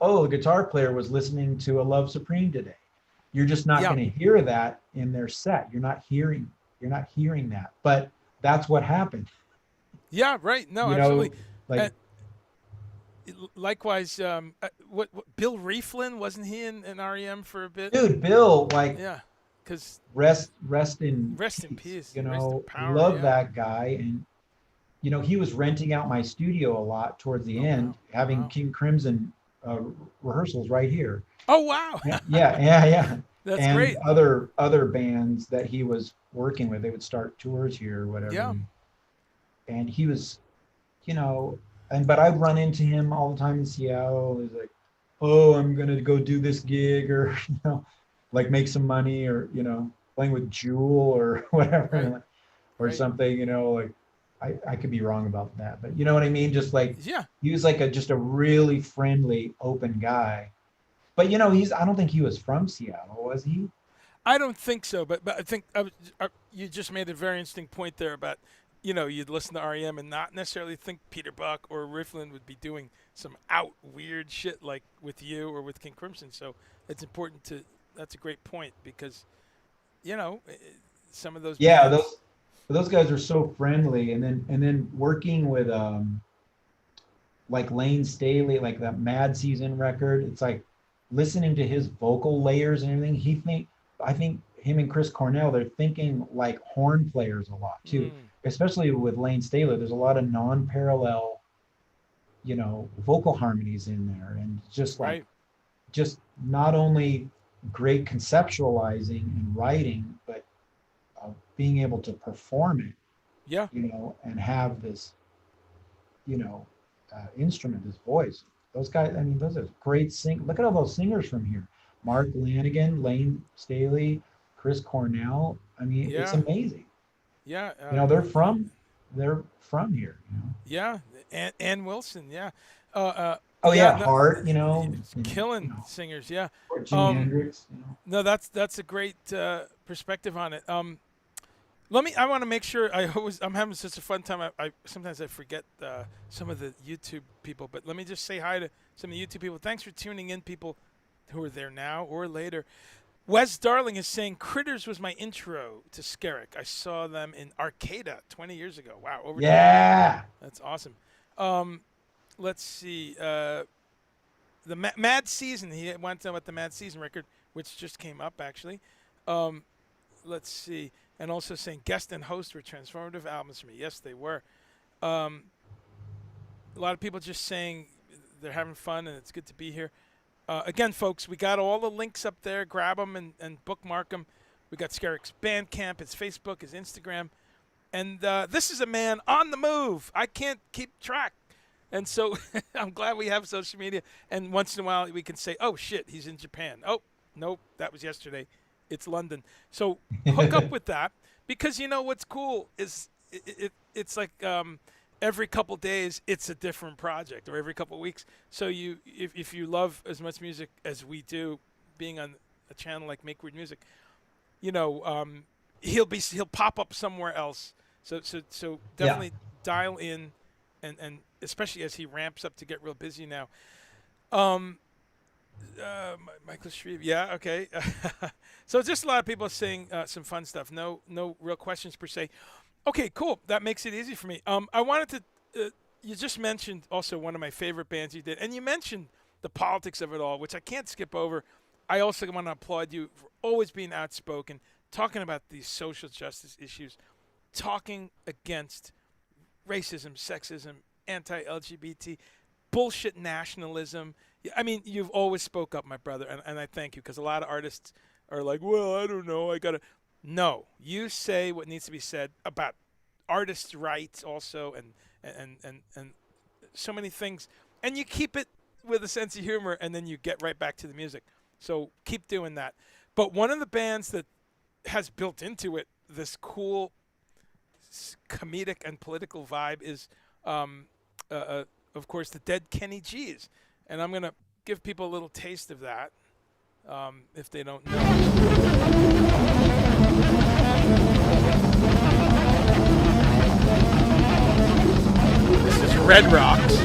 oh, the guitar player was listening to A Love Supreme today. You're just not Yeah. going to hear that in their set. You're not hearing that. But that's what happened. Yeah. Right. No, You absolutely. know, like Likewise, what Bill Rieflin, wasn't he in REM for a bit? dude, Bill, like Yeah, because rest in rest in peace. peace, You rest in know, power. love Yeah. that guy. And you know, he was renting out my studio a lot towards the Oh end, wow, having wow. King Crimson rehearsals right here. Oh wow, Yeah, yeah, yeah. that's And great. other bands that he was working with, they would start tours here or whatever. Yeah. And he was, you know, and but I'd run into him all the time in Seattle. He's like, "Oh, I'm gonna go do this gig," or you know, like make some money, or you know, playing with Jewel or Right. whatever, or Right. something. You know, like I could be wrong about that, but you know what I mean. Just like Yeah. he was like just a really friendly, open guy. But you know, I don't think he was from Seattle, was he? I don't think so, but I think you just made a very interesting point there about you'd listen to REM and not necessarily think Peter Buck or Rifflin would be doing some out weird shit like with you or with King Crimson. So it's important to that's a great point because some of those Yeah, bands. those guys are so friendly, and then working with like Lane Staley, like that Mad Season record. It's like listening to his vocal layers and everything. I think him and Chris Cornell, they're thinking like horn players a lot too, Mm, especially with Lane Staley. There's a lot of non-parallel, you know, vocal harmonies in there, and just like right. just not only great conceptualizing and writing, but being able to perform it, Yeah. you know, and have this, you know, instrument, this voice. Those guys, I mean, those are great sing. Look at all those singers from here: Mark Lanigan, Lane Staley, Chris Cornell. I mean, it's Yeah. amazing. Yeah. You know, they're from here. You know. Yeah. Ann Wilson. Yeah. Oh Yeah. yeah, No, Hart. You know, it's and, you killing know, singers. Yeah. or Jimi Um, Hendrix. You know. no, that's a great perspective on it. Let me. I want to make sure. I'm having such a fun time. I sometimes I forget some of the YouTube people, but let me just say hi to some of the YouTube people. Thanks for tuning in, people who are there now or later. Wes Darling is saying Critters was my intro to Skerrick. I saw them in Arcata 20 years ago. Wow, over 20 years. Yeah. That's awesome. Um, let's see. The Mad Season. He went on with the Mad Season record, which just came up actually. Um, let's see. And also saying guest and host were transformative albums for me. Yes, they were. Um, a lot of people just saying they're having fun and it's good to be here. Again, folks, we got all the links up there. Grab them and bookmark them. We got Skerrick's Bandcamp, his Facebook, his Instagram. And this is a man on the move. I can't keep track. And so I'm glad we have social media. And once in a while, we can say, oh, shit, he's in Japan. Oh, nope, that was yesterday. It's London. So hook up with that because you know what's cool is it's like every couple days it's a different project or every couple weeks. So if you love as much music as we do, being on a channel like Make Weird Music, you know he'll pop up somewhere else. So Yeah. definitely dial in, and especially as he ramps up to get real busy now. Um, Michael Shreve. Yeah, okay. So just a lot of people saying some fun stuff. No real questions per se. Okay, cool. That makes it easy for me. I wanted to. You just mentioned also one of my favorite bands you did, and you mentioned the politics of it all, which I can't skip over. I also want to applaud you for always being outspoken, talking about these social justice issues, talking against racism, sexism, anti-LGBT, bullshit nationalism. I mean, you've always spoke up, my brother, and I thank you because a lot of artists are like, well, I don't know, I gotta. No, you say what needs to be said about artists' rights also, and so many things, and you keep it with a sense of humor, and then you get right back to the music. So keep doing that. But one of the bands that has built into it this cool comedic and political vibe is, of course, the Dead Kenny G's. And I'm going to give people a little taste of that if they don't know. This is Red Rocks.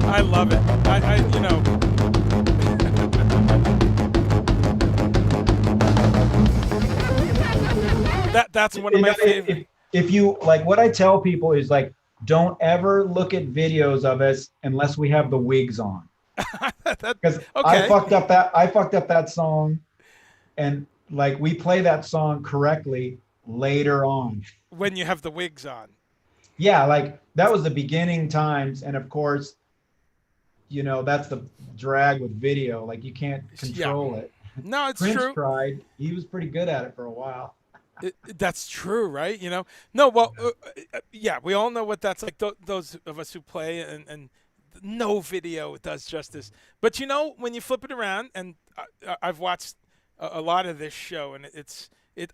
I love it. I you know. That's one of my favorite. If you like, what I tell people is like, don't ever look at videos of us unless we have the wigs on. Because okay. I fucked up that song, and like we play that song correctly later on. When you have the wigs on. Yeah, like that was the beginning times, and of course, you know, that's the drag with video. Like you can't control it. No, it's Prince true. tried. He was pretty good at it for a while. That's true, right? You know, no, well, yeah, we all know what that's like. Those of us who play and no video does justice. But you know, when you flip it around, and I've watched a lot of this show, and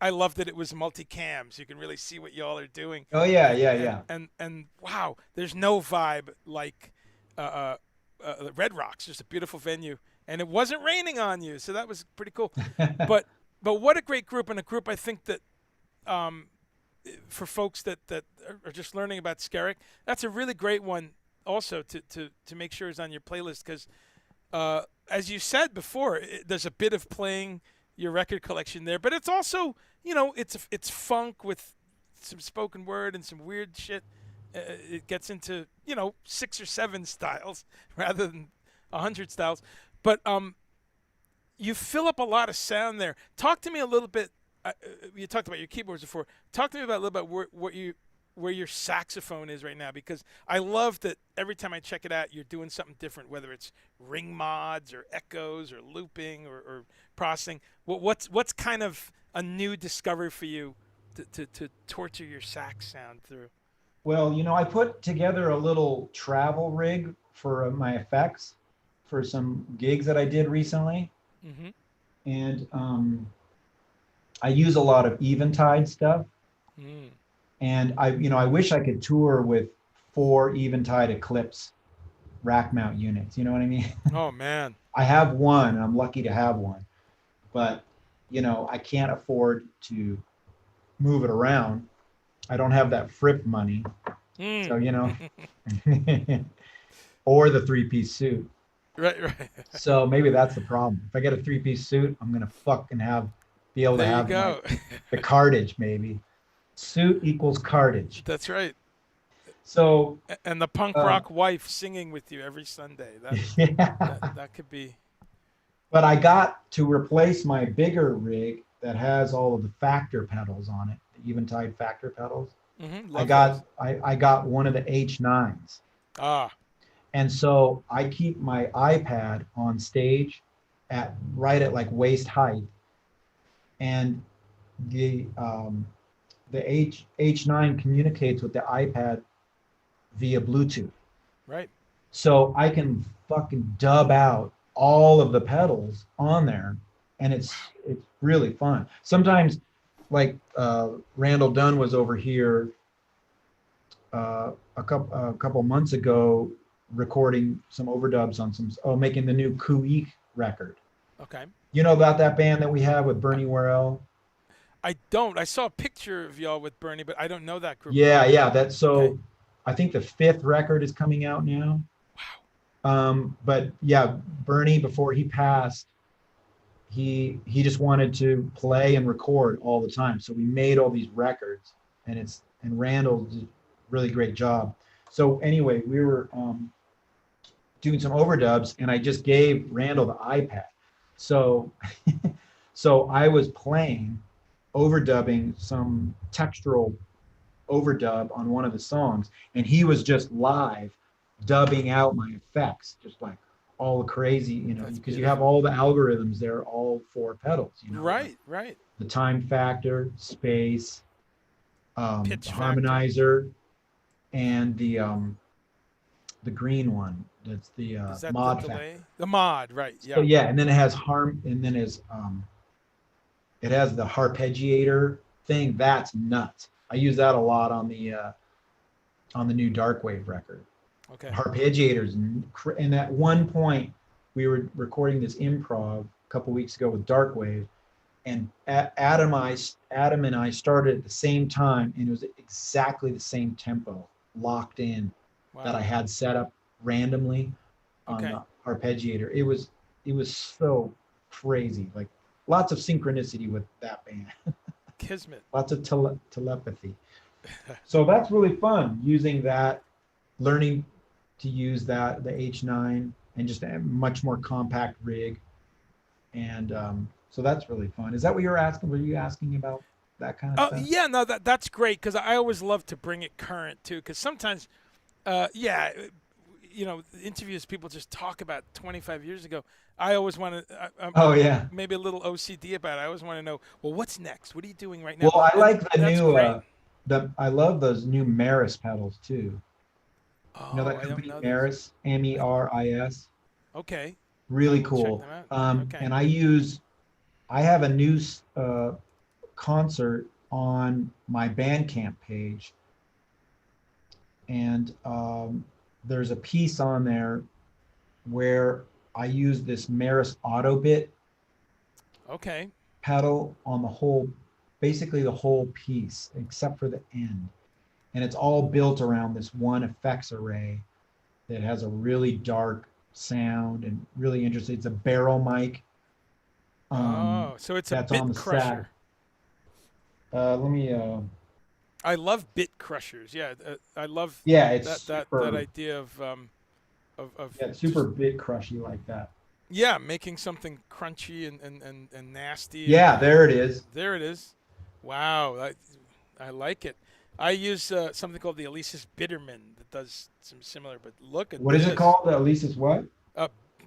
I love that it was multicam, so you can really see what y'all are doing. Oh yeah, yeah. And wow, there's no vibe like Red Rocks, just a beautiful venue, and it wasn't raining on you, so that was pretty cool. But what a great group, and a group I think that for folks that are just learning about Skerrick, that's a really great one also to make sure is on your playlist, because as you said before, there's a bit of playing your record collection there, but it's also, you know, it's funk with some spoken word and some weird shit. It gets into, you know, 6 or 7 styles rather than 100 styles, but you fill up a lot of sound there. Talk to me a little bit. You talked about your keyboards before. Talk to me about a little bit where your saxophone is right now, because I love that every time I check it out, you're doing something different, whether it's ring mods or echoes or looping or processing. What's kind of a new discovery for you to torture your sax sound through? Well, you know, I put together a little travel rig for my effects for some gigs that I did recently. Mm-hmm. And I use a lot of Eventide stuff. Mm. And I wish I could tour with 4 Eventide Eclipse rack mount units. You know what I mean? Oh man. I have one, and I'm lucky to have one, but you know, I can't afford to move it around. I don't have that Fripp money. So, you know, or the 3-piece suit. Right. So maybe that's the problem. If I get a 3-piece suit, I'm gonna fucking be able to have the cartage. Maybe suit equals cartage. That's right. So and the punk rock wife singing with you every Sunday. That could be. But I got to replace my bigger rig that has all of the factor pedals on it, the Eventide factor pedals. Mm-hmm. I got one of the H9s. And so I keep my iPad on stage right at like waist height, and the H9 communicates with the iPad via Bluetooth. Right. So I can fucking dub out all of the pedals on there, and it's really fun. Sometimes, like Randall Dunn was over here a couple months ago, recording some overdubs on making the new Kuik record. Okay. You know about that band that we have with Bernie Worrell? I don't. I saw a picture of y'all with Bernie, but I don't know that group. Yeah. That's so. Okay. I think the 5th record is coming out now. Wow. But yeah, Bernie, before he passed, he just wanted to play and record all the time. So we made all these records, and Randall did a really great job. So anyway, we were doing some overdubs, and I just gave Randall the iPad. So so I was playing, overdubbing some textural overdub on one of the songs, and he was just live dubbing out my effects, just like all the crazy, because you have all the algorithms there, all 4 pedals, Right. the time factor, space, Pitch the factor. harmonizer, and the green one. That's the Is that mod the delay? factor. The mod, right? Yeah. So yeah, and then it has it has the arpeggiator thing. That's nuts. I use that a lot on the new Darkwave record. Okay. Arpeggiators, and at one point we were recording this improv a couple weeks ago with Darkwave, and Adam and I started at the same time, and it was exactly the same tempo locked in. Wow. That I had set up randomly on the arpeggiator. It was so crazy, like lots of synchronicity with that band. Kismet. Lots of telepathy. So that's really fun, using that, learning to use that, the H9, and just a much more compact rig. And so that's really fun. Is that what you were asking? Were you asking about that kind of stuff? Yeah, no, that's great, because I always love to bring it current too, because sometimes, interviews people just talk about 25 years ago. I always want to. Maybe a little OCD about it. I always want to know, well, what's next? What are you doing right now? Well, I like the new. I love those new Maris pedals too. Oh, you know that company, Maris, MERIS. Okay. Really cool. And I have a new concert on my Bandcamp page, and there's a piece on there where I use this Maris Auto Bit pedal on basically the whole piece, except for the end. And it's all built around this one effects array that has a really dark sound and really interesting. It's a barrel mic. So it's a bit crusher. Let me. I love bit crushers. Yeah, I love. Yeah, it's that idea of it's super bit crushy like that. Yeah, making something crunchy and nasty. Yeah, there it is. There it is. Wow, I like it. I use something called the Alesis Bitterman that does some similar, but look at what is it called? The Alesis what?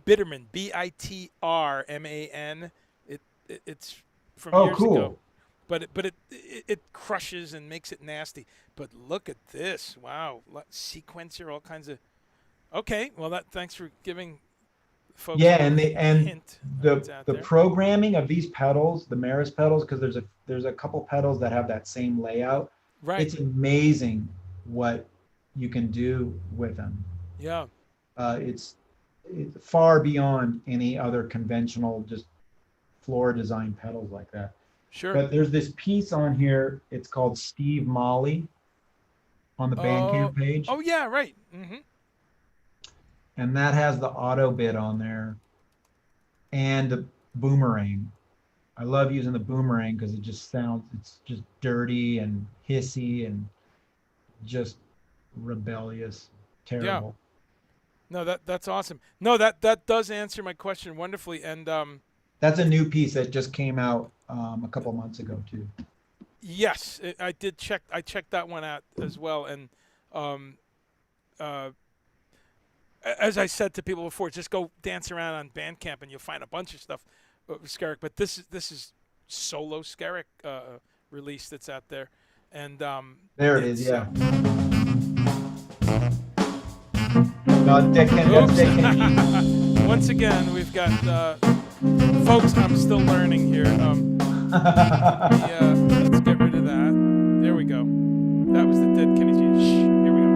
Bitterman, BITRMAN. It's from years ago. But it crushes and makes it nasty. But look at this! Wow, sequencer, all kinds of. Okay, well thanks for giving folks. Yeah, and the programming of these pedals, the Maris pedals, because there's a couple pedals that have that same layout. Right. It's amazing what you can do with them. Yeah. It's far beyond any other conventional just floor design pedals like that. Sure. But there's this piece on here. It's called Steve Molly on the Bandcamp page. Oh yeah, right. Mm-hmm. And that has the auto bit on there and the boomerang. I love using the boomerang because it just it's just dirty and hissy and just rebellious, terrible. Yeah. No, that's awesome. No, that does answer my question wonderfully. And that's a new piece that just came out a couple months ago too. Yes, I did check. I checked that one out as well. And as I said to people before, just go dance around on Bandcamp and you'll find a bunch of stuff with Skerrick. But this is solo Skerrick release that's out there. And there it is. Yeah. No, Dick Kenny. Once again, we've got folks. I'm still learning here. Let's get rid of that. There we go. That was the Dead Kenny G. Shh, here we go.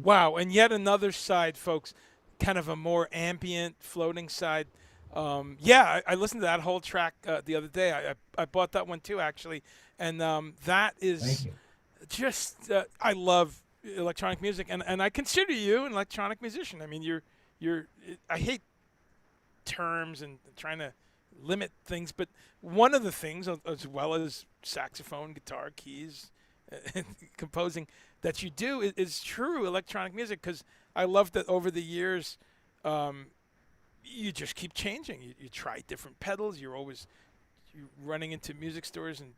Wow, and yet another side, folks, kind of a more ambient, floating side. Yeah, I listened to that whole track the other day. I bought that one too, actually, and that Thank is you. just I love electronic music, and I consider you an electronic musician. I mean, you're I hate terms and trying to limit things, but one of the things, as well as saxophone, guitar, keys, and composing, that you do is true electronic music. Because I love that over the years, um, you just keep changing. You try different pedals. You're running into music stores, and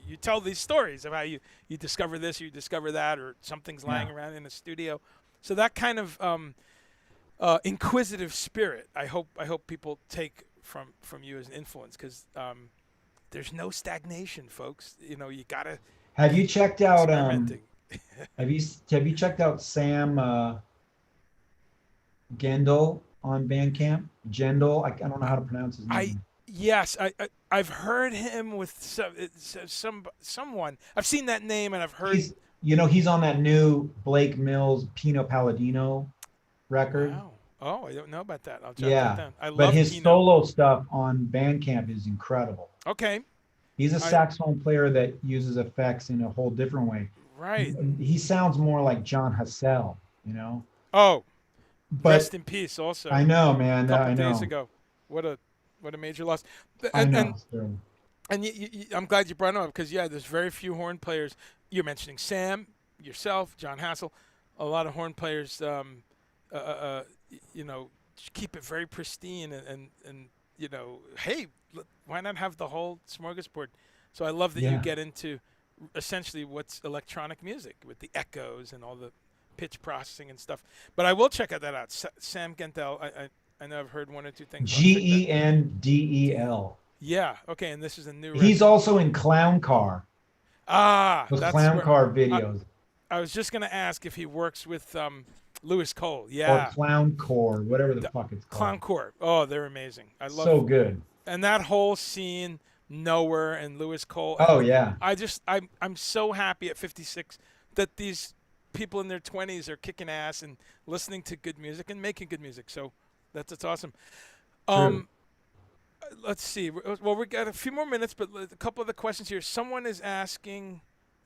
you tell these stories of how you discover this, you discover that, or something's Yeah. lying around in a studio. So that kind of inquisitive spirit, I hope people take from you as an influence, because there's no stagnation, folks. You gotta Have you keep checked out experimenting. have you checked out Sam Gendel on Bandcamp? Gendel, I don't know how to pronounce his I name. Yes, I've heard him with someone. I've seen that name and I've heard. He's on that new Blake Mills Pino Palladino record. Wow. Oh, I don't know about that. I'll jot that Yeah, down. I but love his Pino. solo stuff on Bandcamp is incredible. Okay. He's a I saxophone player that uses effects in a whole different way. Right. He sounds more like John Hassell, you know. Oh, But rest in peace. Also, I know, a man. couple I days know. ago. What a major loss. I And know. and So, and I'm glad you brought it up, because yeah, there's very few horn players. You're mentioning Sam, yourself, John Hassel, a lot of horn players. Uh, uh, uh, you know, keep it very pristine, and hey, why not have the whole smorgasbord? So I love that you yeah. get into essentially what's electronic music with the echoes and all the pitch processing and stuff. But I will check that out. Sam Gentel. I know I've heard one or two things. I'll check that. Gendel. Yeah. Okay. And this is a new He's record. also in Clown Car. Ah, Those that's Clown where Car I, videos I was just gonna ask if he works with Lewis Cole. or Yeah. Clown Core, whatever the The fuck it's called. Clown Court. Oh, they're amazing. I So love, good. and that whole scene, Nowhere and Lewis Cole. Oh yeah. I'm so happy at 56 that these people in their 20s are kicking ass and listening to good music and making good music. So that's awesome. True. Um, let's see. Well, we got a few more minutes, but a couple of the questions here. Someone is asking.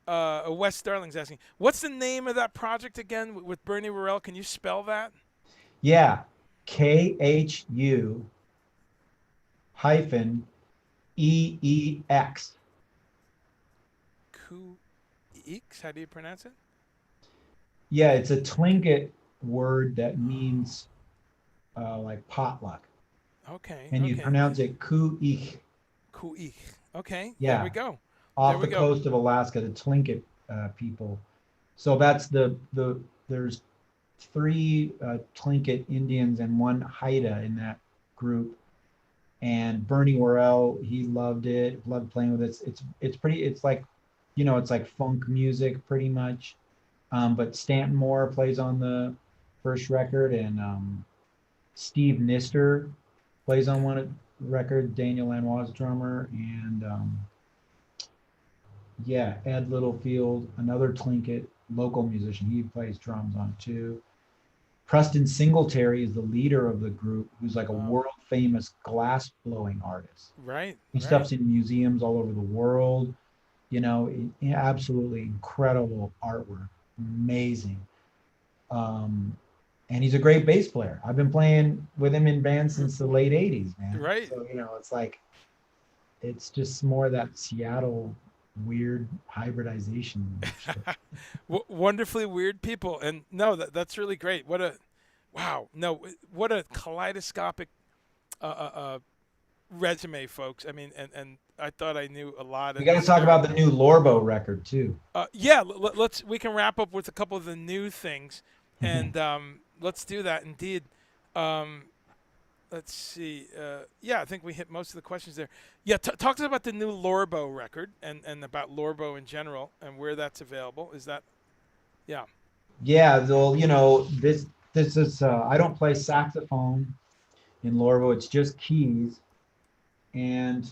Wes Starling's asking, what's the name of that project again with Bernie Worrell? Can you spell that? Yeah. KHU hyphen EEX. Ku-eeks? How do you pronounce it? Yeah, it's a Tlingit word that means like potluck, Okay, and you okay. pronounce it Ku-ich. Ku-eek. Okay, there we Yeah, go. There off we the go. coast of Alaska, the Tlingit people. So that's there's three Tlingit Indians and one Haida in that group. And Bernie Worrell, he loved it, loved playing with it. It's pretty. It's like, it's like funk music pretty much. But Stanton Moore plays on the first record, and Steve Nister plays on one record. Daniel Lanois drummer, and yeah, Ed Littlefield, another Tlingit local musician. He plays drums on it too. Preston Singletary is the leader of the group, who's like a Wow. world famous glass blowing artist. Right, He right. stuff's in museums all over the world. Absolutely incredible artwork, amazing. Um, and he's a great bass player. I've been playing with him in bands since the late '80s, man. Right. So it's like it's just more that Seattle weird hybridization shit. Wonderfully weird people. And no, that's really great. Wow. No, what a kaleidoscopic uh, uh, uh, resume, folks. I mean, and I thought I knew a lot We of got to this talk era. about the new Lorbo record too. Yeah, we can wrap up with a couple of the new things, and let's do that indeed. Um, let's see. Yeah, I think we hit most of the questions there. Yeah, talk to us about the new Lorbo record and about Lorbo in general and where that's available. Is that, yeah. Yeah, though, this is I don't play saxophone in Lorbo. It's just keys, and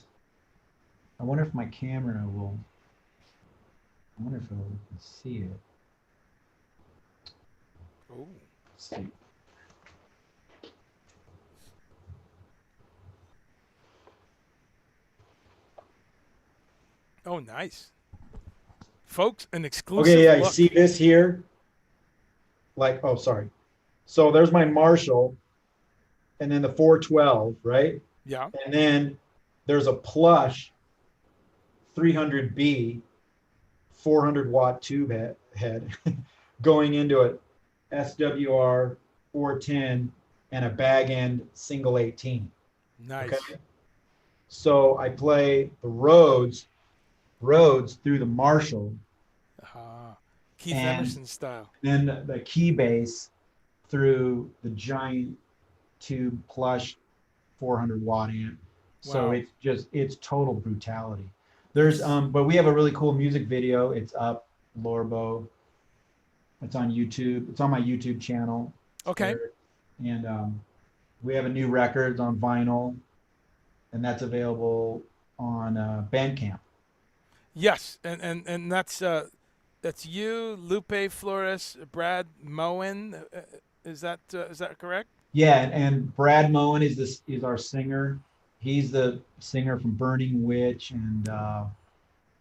I wonder if my camera will. I wonder if it will see it. Ooh. See. Oh, nice. Folks, an exclusive Okay, yeah, you look. see this here? Like, oh, sorry. So there's my Marshall, and then the 412, right? Yeah. And then there's a plush 300B 400-watt tube head going into a SWR 410 and a bag end single 18. Nice. Okay. So I play the Rhodes through the Marshall, Keith and Emerson style. then the key bass through the giant tube plush 400-watt amp. So Wow. it's total brutality. There's but we have a really cool music video. It's up, Lorbo. It's on YouTube. It's on my YouTube channel. Okay. And we have a new record on vinyl, and that's available on Bandcamp. Yes, and that's you, Lupe Flores, Brad Moen. Is that correct? Yeah, and Brad Moen is our singer. He's the singer from Burning Witch and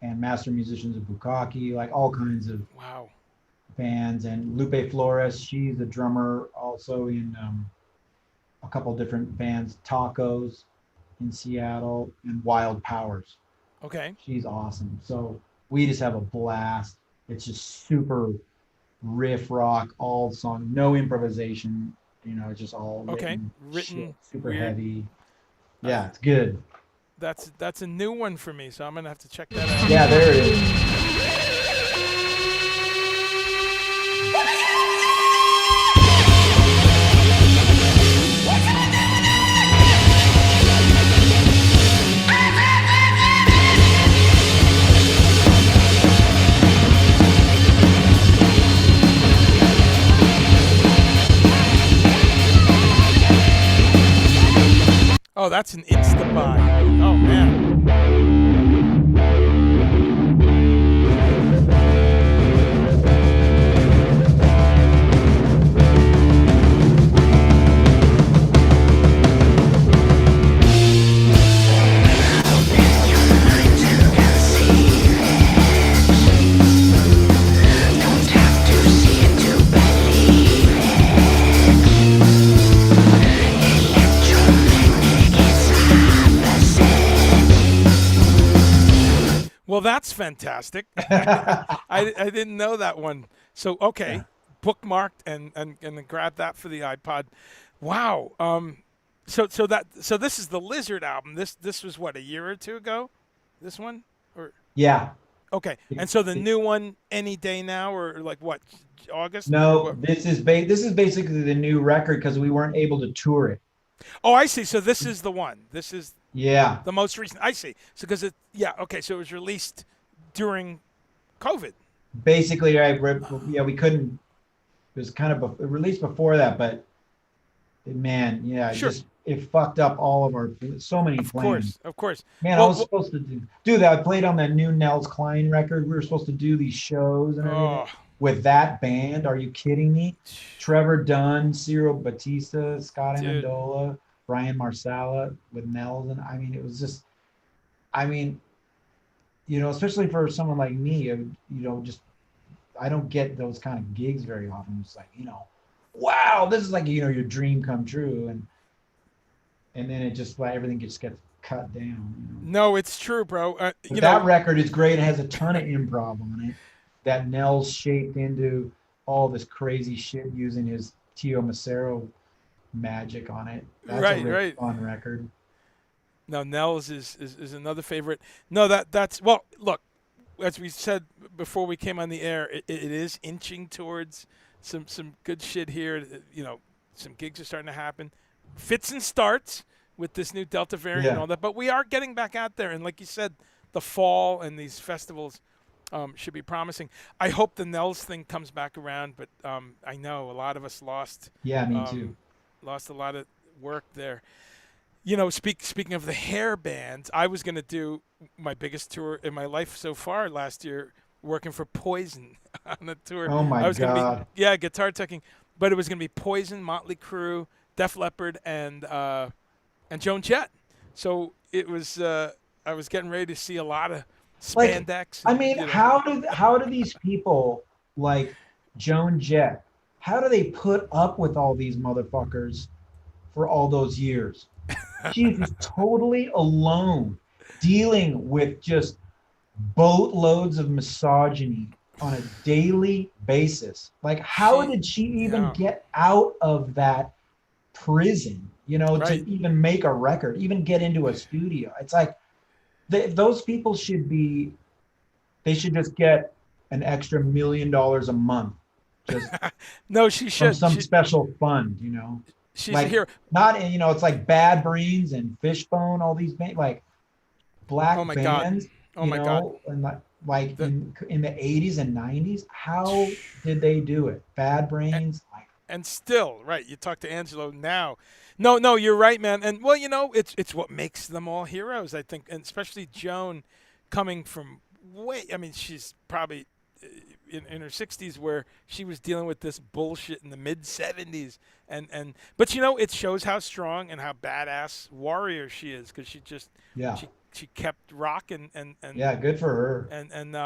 Master Musicians of Bukkake, like all kinds of Wow. bands. And Lupe Flores, she's a drummer also in a couple different bands, Tacos in Seattle and Wild Powers. Okay. She's awesome. So we just have a blast. It's just super riff rock, all song, no improvisation. You know, it's just all written shit, super weird. heavy. Yeah, it's good. That's a new one for me, so I'm gonna have to check that out. Yeah, there it is. Oh, that's an insta buy. Oh man. Well, that's fantastic. I didn't know that one. So okay, bookmarked and grab that for the iPod. Wow. So this is the Lizard album. This was what, a year or two ago? This one? Or Yeah. okay. And so the new one any day now, or like what, August? No, this is basically the new record because we weren't able to tour it. Oh, I see. So this is the one. This is Yeah. the most recent. I see. So because okay. So it was released during COVID. Basically, we couldn't. It was kind of released before that, but man, yeah, Sure. it fucked up all of our so many plans. Of course. Man, I was supposed to do that. I played on that new Nels Klein record. We were supposed to do these shows and everything with that band. Are you kidding me? Trevor Dunn, Ciro Batista, Scott Amendola, Brian Marsala with Nels, and I mean, it was just, you know, especially for someone like me, you know, just I don't get those kind of gigs very often. It's like, you know, wow, this is like, you know, your dream come true, and then it just like everything just gets cut down. You know? No, it's true, bro. That record is great. It has a ton of improv on it. That Nels shaped into all this crazy shit using his Tio Macero magic on it. That's a really fun record. No, Nels is another favorite. No, that's well. Look, as we said before we came on the air, it is inching towards some good shit here. You know, some gigs are starting to happen. Fits and starts with this new Delta variant and all that, but we are getting back out there. And like you said, the fall and these festivals should be promising. I hope the Nels thing comes back around, but I know a lot of us lost. Yeah, me too. Lost a lot of work there. You know, speaking of the hair bands, I was going to do my biggest tour in my life so far last year, working for Poison on the tour. Oh my I was God. Gonna be, guitar teching. but it was going to be Poison, Motley Crue, Def Leppard, and Joan Jett. So it was. I was getting ready to see a lot of Like, spandex. I And, mean, you know. how do these people like Joan Jett? How do they put up with all these motherfuckers for all those years? She's just totally alone, dealing with just boatloads of misogyny on a daily basis. Like, how did she even get out of that prison? To even make a record, even get into a studio. It's like those people should just get an extra $1 million a month. Just no, she should. From some special fund, She's like, a hero. Not, it's like Bad Brains and Fishbone, all these like black Oh my bands, God. Oh my God. and like in the 80s and 90s. How did they do it? Bad Brains. And still, right, you talk to Angelo now. No, you're right, man. And well, it's what makes them all heroes, I think, and especially Joan, coming from I mean, she's probably in her 60s, where she was dealing with this bullshit in the mid 70s, but it shows how strong and how badass warrior she is, because she kept rocking and yeah, good for her. And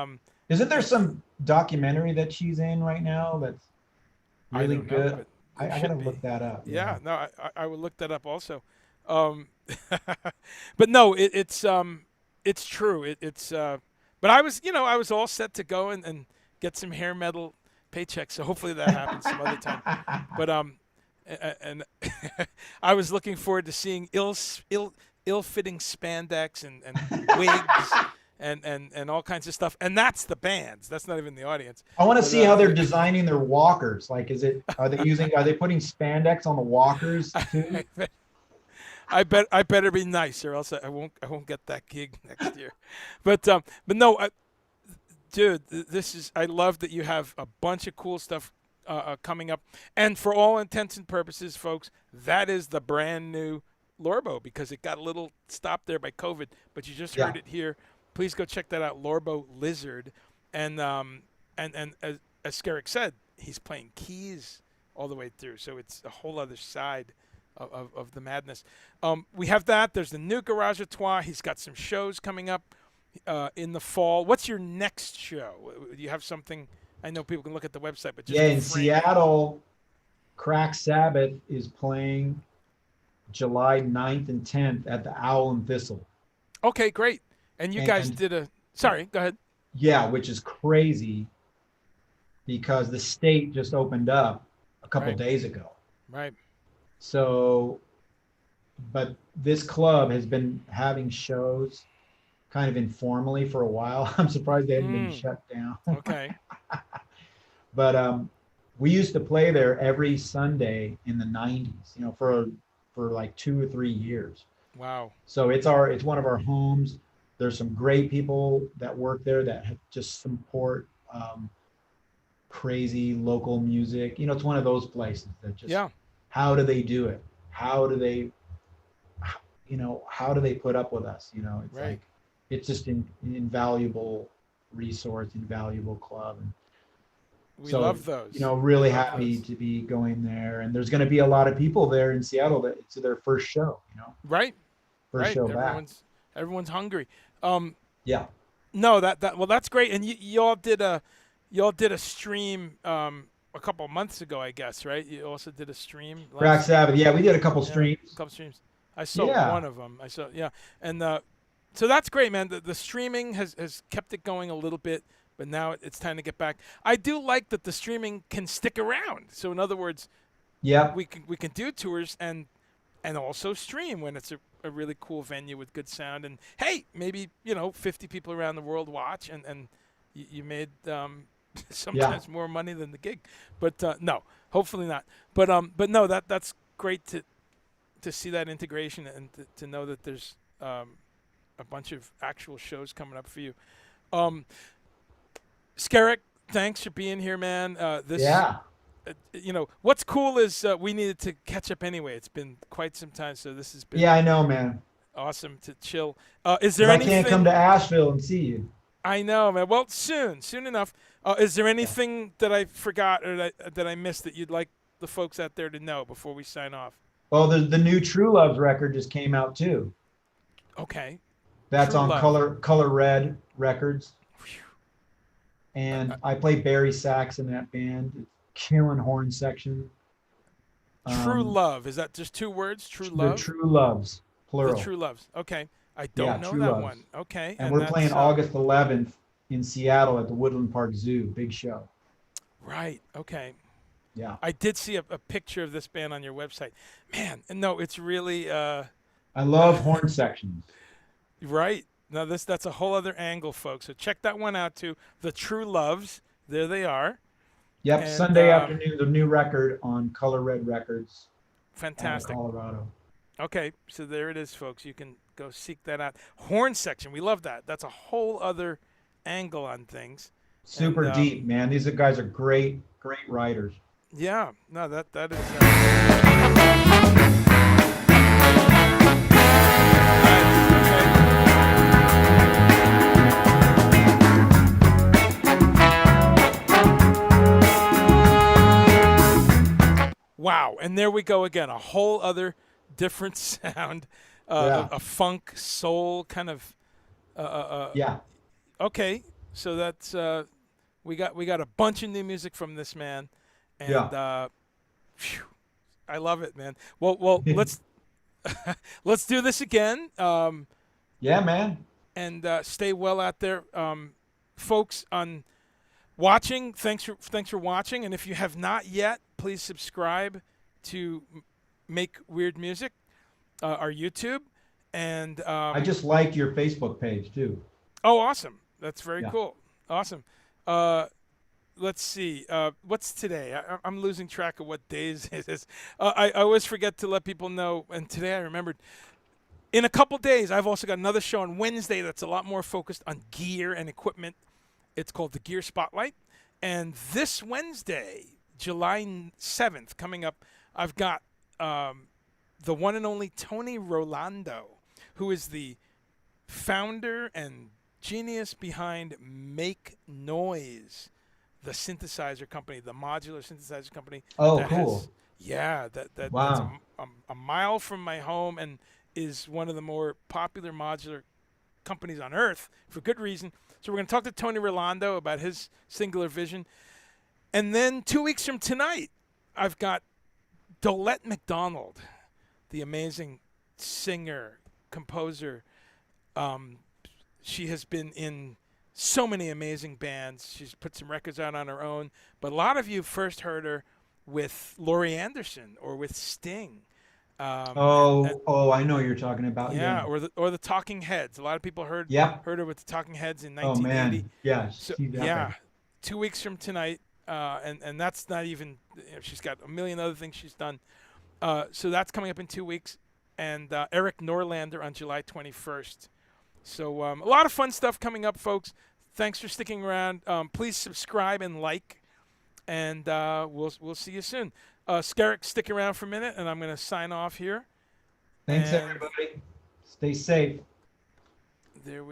isn't there some documentary that she's in right now that's really good? I gotta look that up. Yeah, no, I would look that up also. But no, it's true. But I was all set to go and get some hair metal paychecks. So hopefully that happens some other time. But and I was looking forward to seeing ill-fitting spandex and wigs and all kinds of stuff. And that's the bands. That's not even the audience. I want to see how they're designing their walkers. Like, are they putting spandex on the walkers too? I better be nice, or else I won't get that gig next year. But no, dude, I love that you have a bunch of cool stuff coming up. And for all intents and purposes, folks, that is the brand new Lorbo, because it got a little stopped there by COVID, but you just heard it here. Please go check that out, Lorbo Lizard. And as Skerrick said, he's playing keys all the way through, so it's a whole other side of the madness. We have that. There's the new Garage A Trois. He's got some shows coming up in the fall. What's your next show? Do you have something? I know people can look at the website, but just in Seattle, Crack Sabbath is playing July 9th and 10th at the Owl and Thistle. Okay, great. And you guys did sorry, go ahead. Yeah, which is crazy because the state just opened up a couple days ago. Right. So, but this club has been having shows kind of informally for a while. I'm surprised they haven't been shut down. Okay. But we used to play there every Sunday in the 90s, for like 2 or 3 years. Wow. So it's one of our homes. There's some great people that work there that just support crazy local music. It's one of those places that just, how do they do it? How do they put up with us? It's like, it's just an invaluable resource, invaluable club. And we love those. Really happy to be going there. And there's going to be a lot of people there in Seattle that it's their first show, Right. First show back. Everyone's hungry. Yeah. No, well, that's great. And y'all did a stream a couple of months ago, I guess, right? You also did a stream. Crack Sabbath. Yeah, we did a couple streams. A couple streams. I saw one of them. And so that's great, man. The streaming has kept it going a little bit, but now it's time to get back. I do like that the streaming can stick around. So in other words, we can do tours and also stream when it's a really cool venue with good sound. And hey, maybe 50 people around the world watch, and you made sometimes more money than the gig. But no, hopefully not. But no, that's great to see that integration and to know that there's a bunch of actual shows coming up for you. Skerrick, thanks for being here, man. What's cool is we needed to catch up anyway. It's been quite some time, so this has been I know, man. Awesome to chill. Is there anything? I can't come to Asheville and see you. I know, man. Well, soon enough. Is there anything that I forgot or that I missed that you'd like the folks out there to know before we sign off? Well, the new True Loves record just came out too. Okay. That's True on Love. Color Red Records. Phew. And I play Barry sax in that band. It's killing horn section. True Love. Is that just 2 words? True The Love? True Loves, plural. The True Loves. Okay. I Yeah, don't know True that Loves. one. Okay. And we're that's, playing August 11th in Seattle at the Woodland Park Zoo. Big show. Right. Okay. Yeah. I did see a picture of this band on your website. Man, no, it's really I love horn sections. right. Now that's a whole other angle, folks. So check that one out too. The True Loves. There they are. Yep, And, Sunday afternoon, the new record on Color Red Records out of Fantastic. Colorado. Okay, so there it is, folks. You can go seek that out. Horn section. We love that. That's a whole other angle on things. Super And, deep, man. These guys are great writers. Yeah. No, that is. Wow, and there we go again. A whole other different sound, a funk soul kind of. Yeah. Okay, so that's we got a bunch of new music from this man, and phew, I love it, man. Well, let's let's do this again. Yeah, man. And stay well out there, folks. On watching, thanks for watching, and if you have not yet, please subscribe to Make Weird Music, our YouTube, and I just like your Facebook page too. oh, awesome! That's very cool. Awesome. Let's see. What's today? I'm losing track of what days it is. I always forget to let people know, and today I remembered. In a couple days, I've also got another show on Wednesday that's a lot more focused on gear and equipment. It's called the Gear Spotlight. And this Wednesday, July 7th, coming up, I've got the one and only Tony Rolando, who is the founder and genius behind Make Noise, the synthesizer company, the modular synthesizer company. Oh, cool. That's wow. a mile from my home and is one of the more popular modular companies on earth for good reason. So we're going to talk to Tony Rolando about his singular vision. And then 2 weeks from tonight, I've got Dolette McDonald, the amazing singer, composer. She has been in so many amazing bands. She's put some records out on her own. But a lot of you first heard her with Laurie Anderson or with Sting. I know what you're talking about. Yeah, or the Talking Heads. A lot of people heard her with the Talking Heads in 1980. Oh man, yeah, so, yeah. 2 weeks from tonight, and that's not even. She's got a million other things she's done. So that's coming up in 2 weeks, and Eric Norlander on July 21st. So a lot of fun stuff coming up, folks. Thanks for sticking around. Please subscribe and like, and we'll see you soon. Skerrick, stick around for a minute, and I'm going to sign off here. Thanks, everybody. Stay safe. There we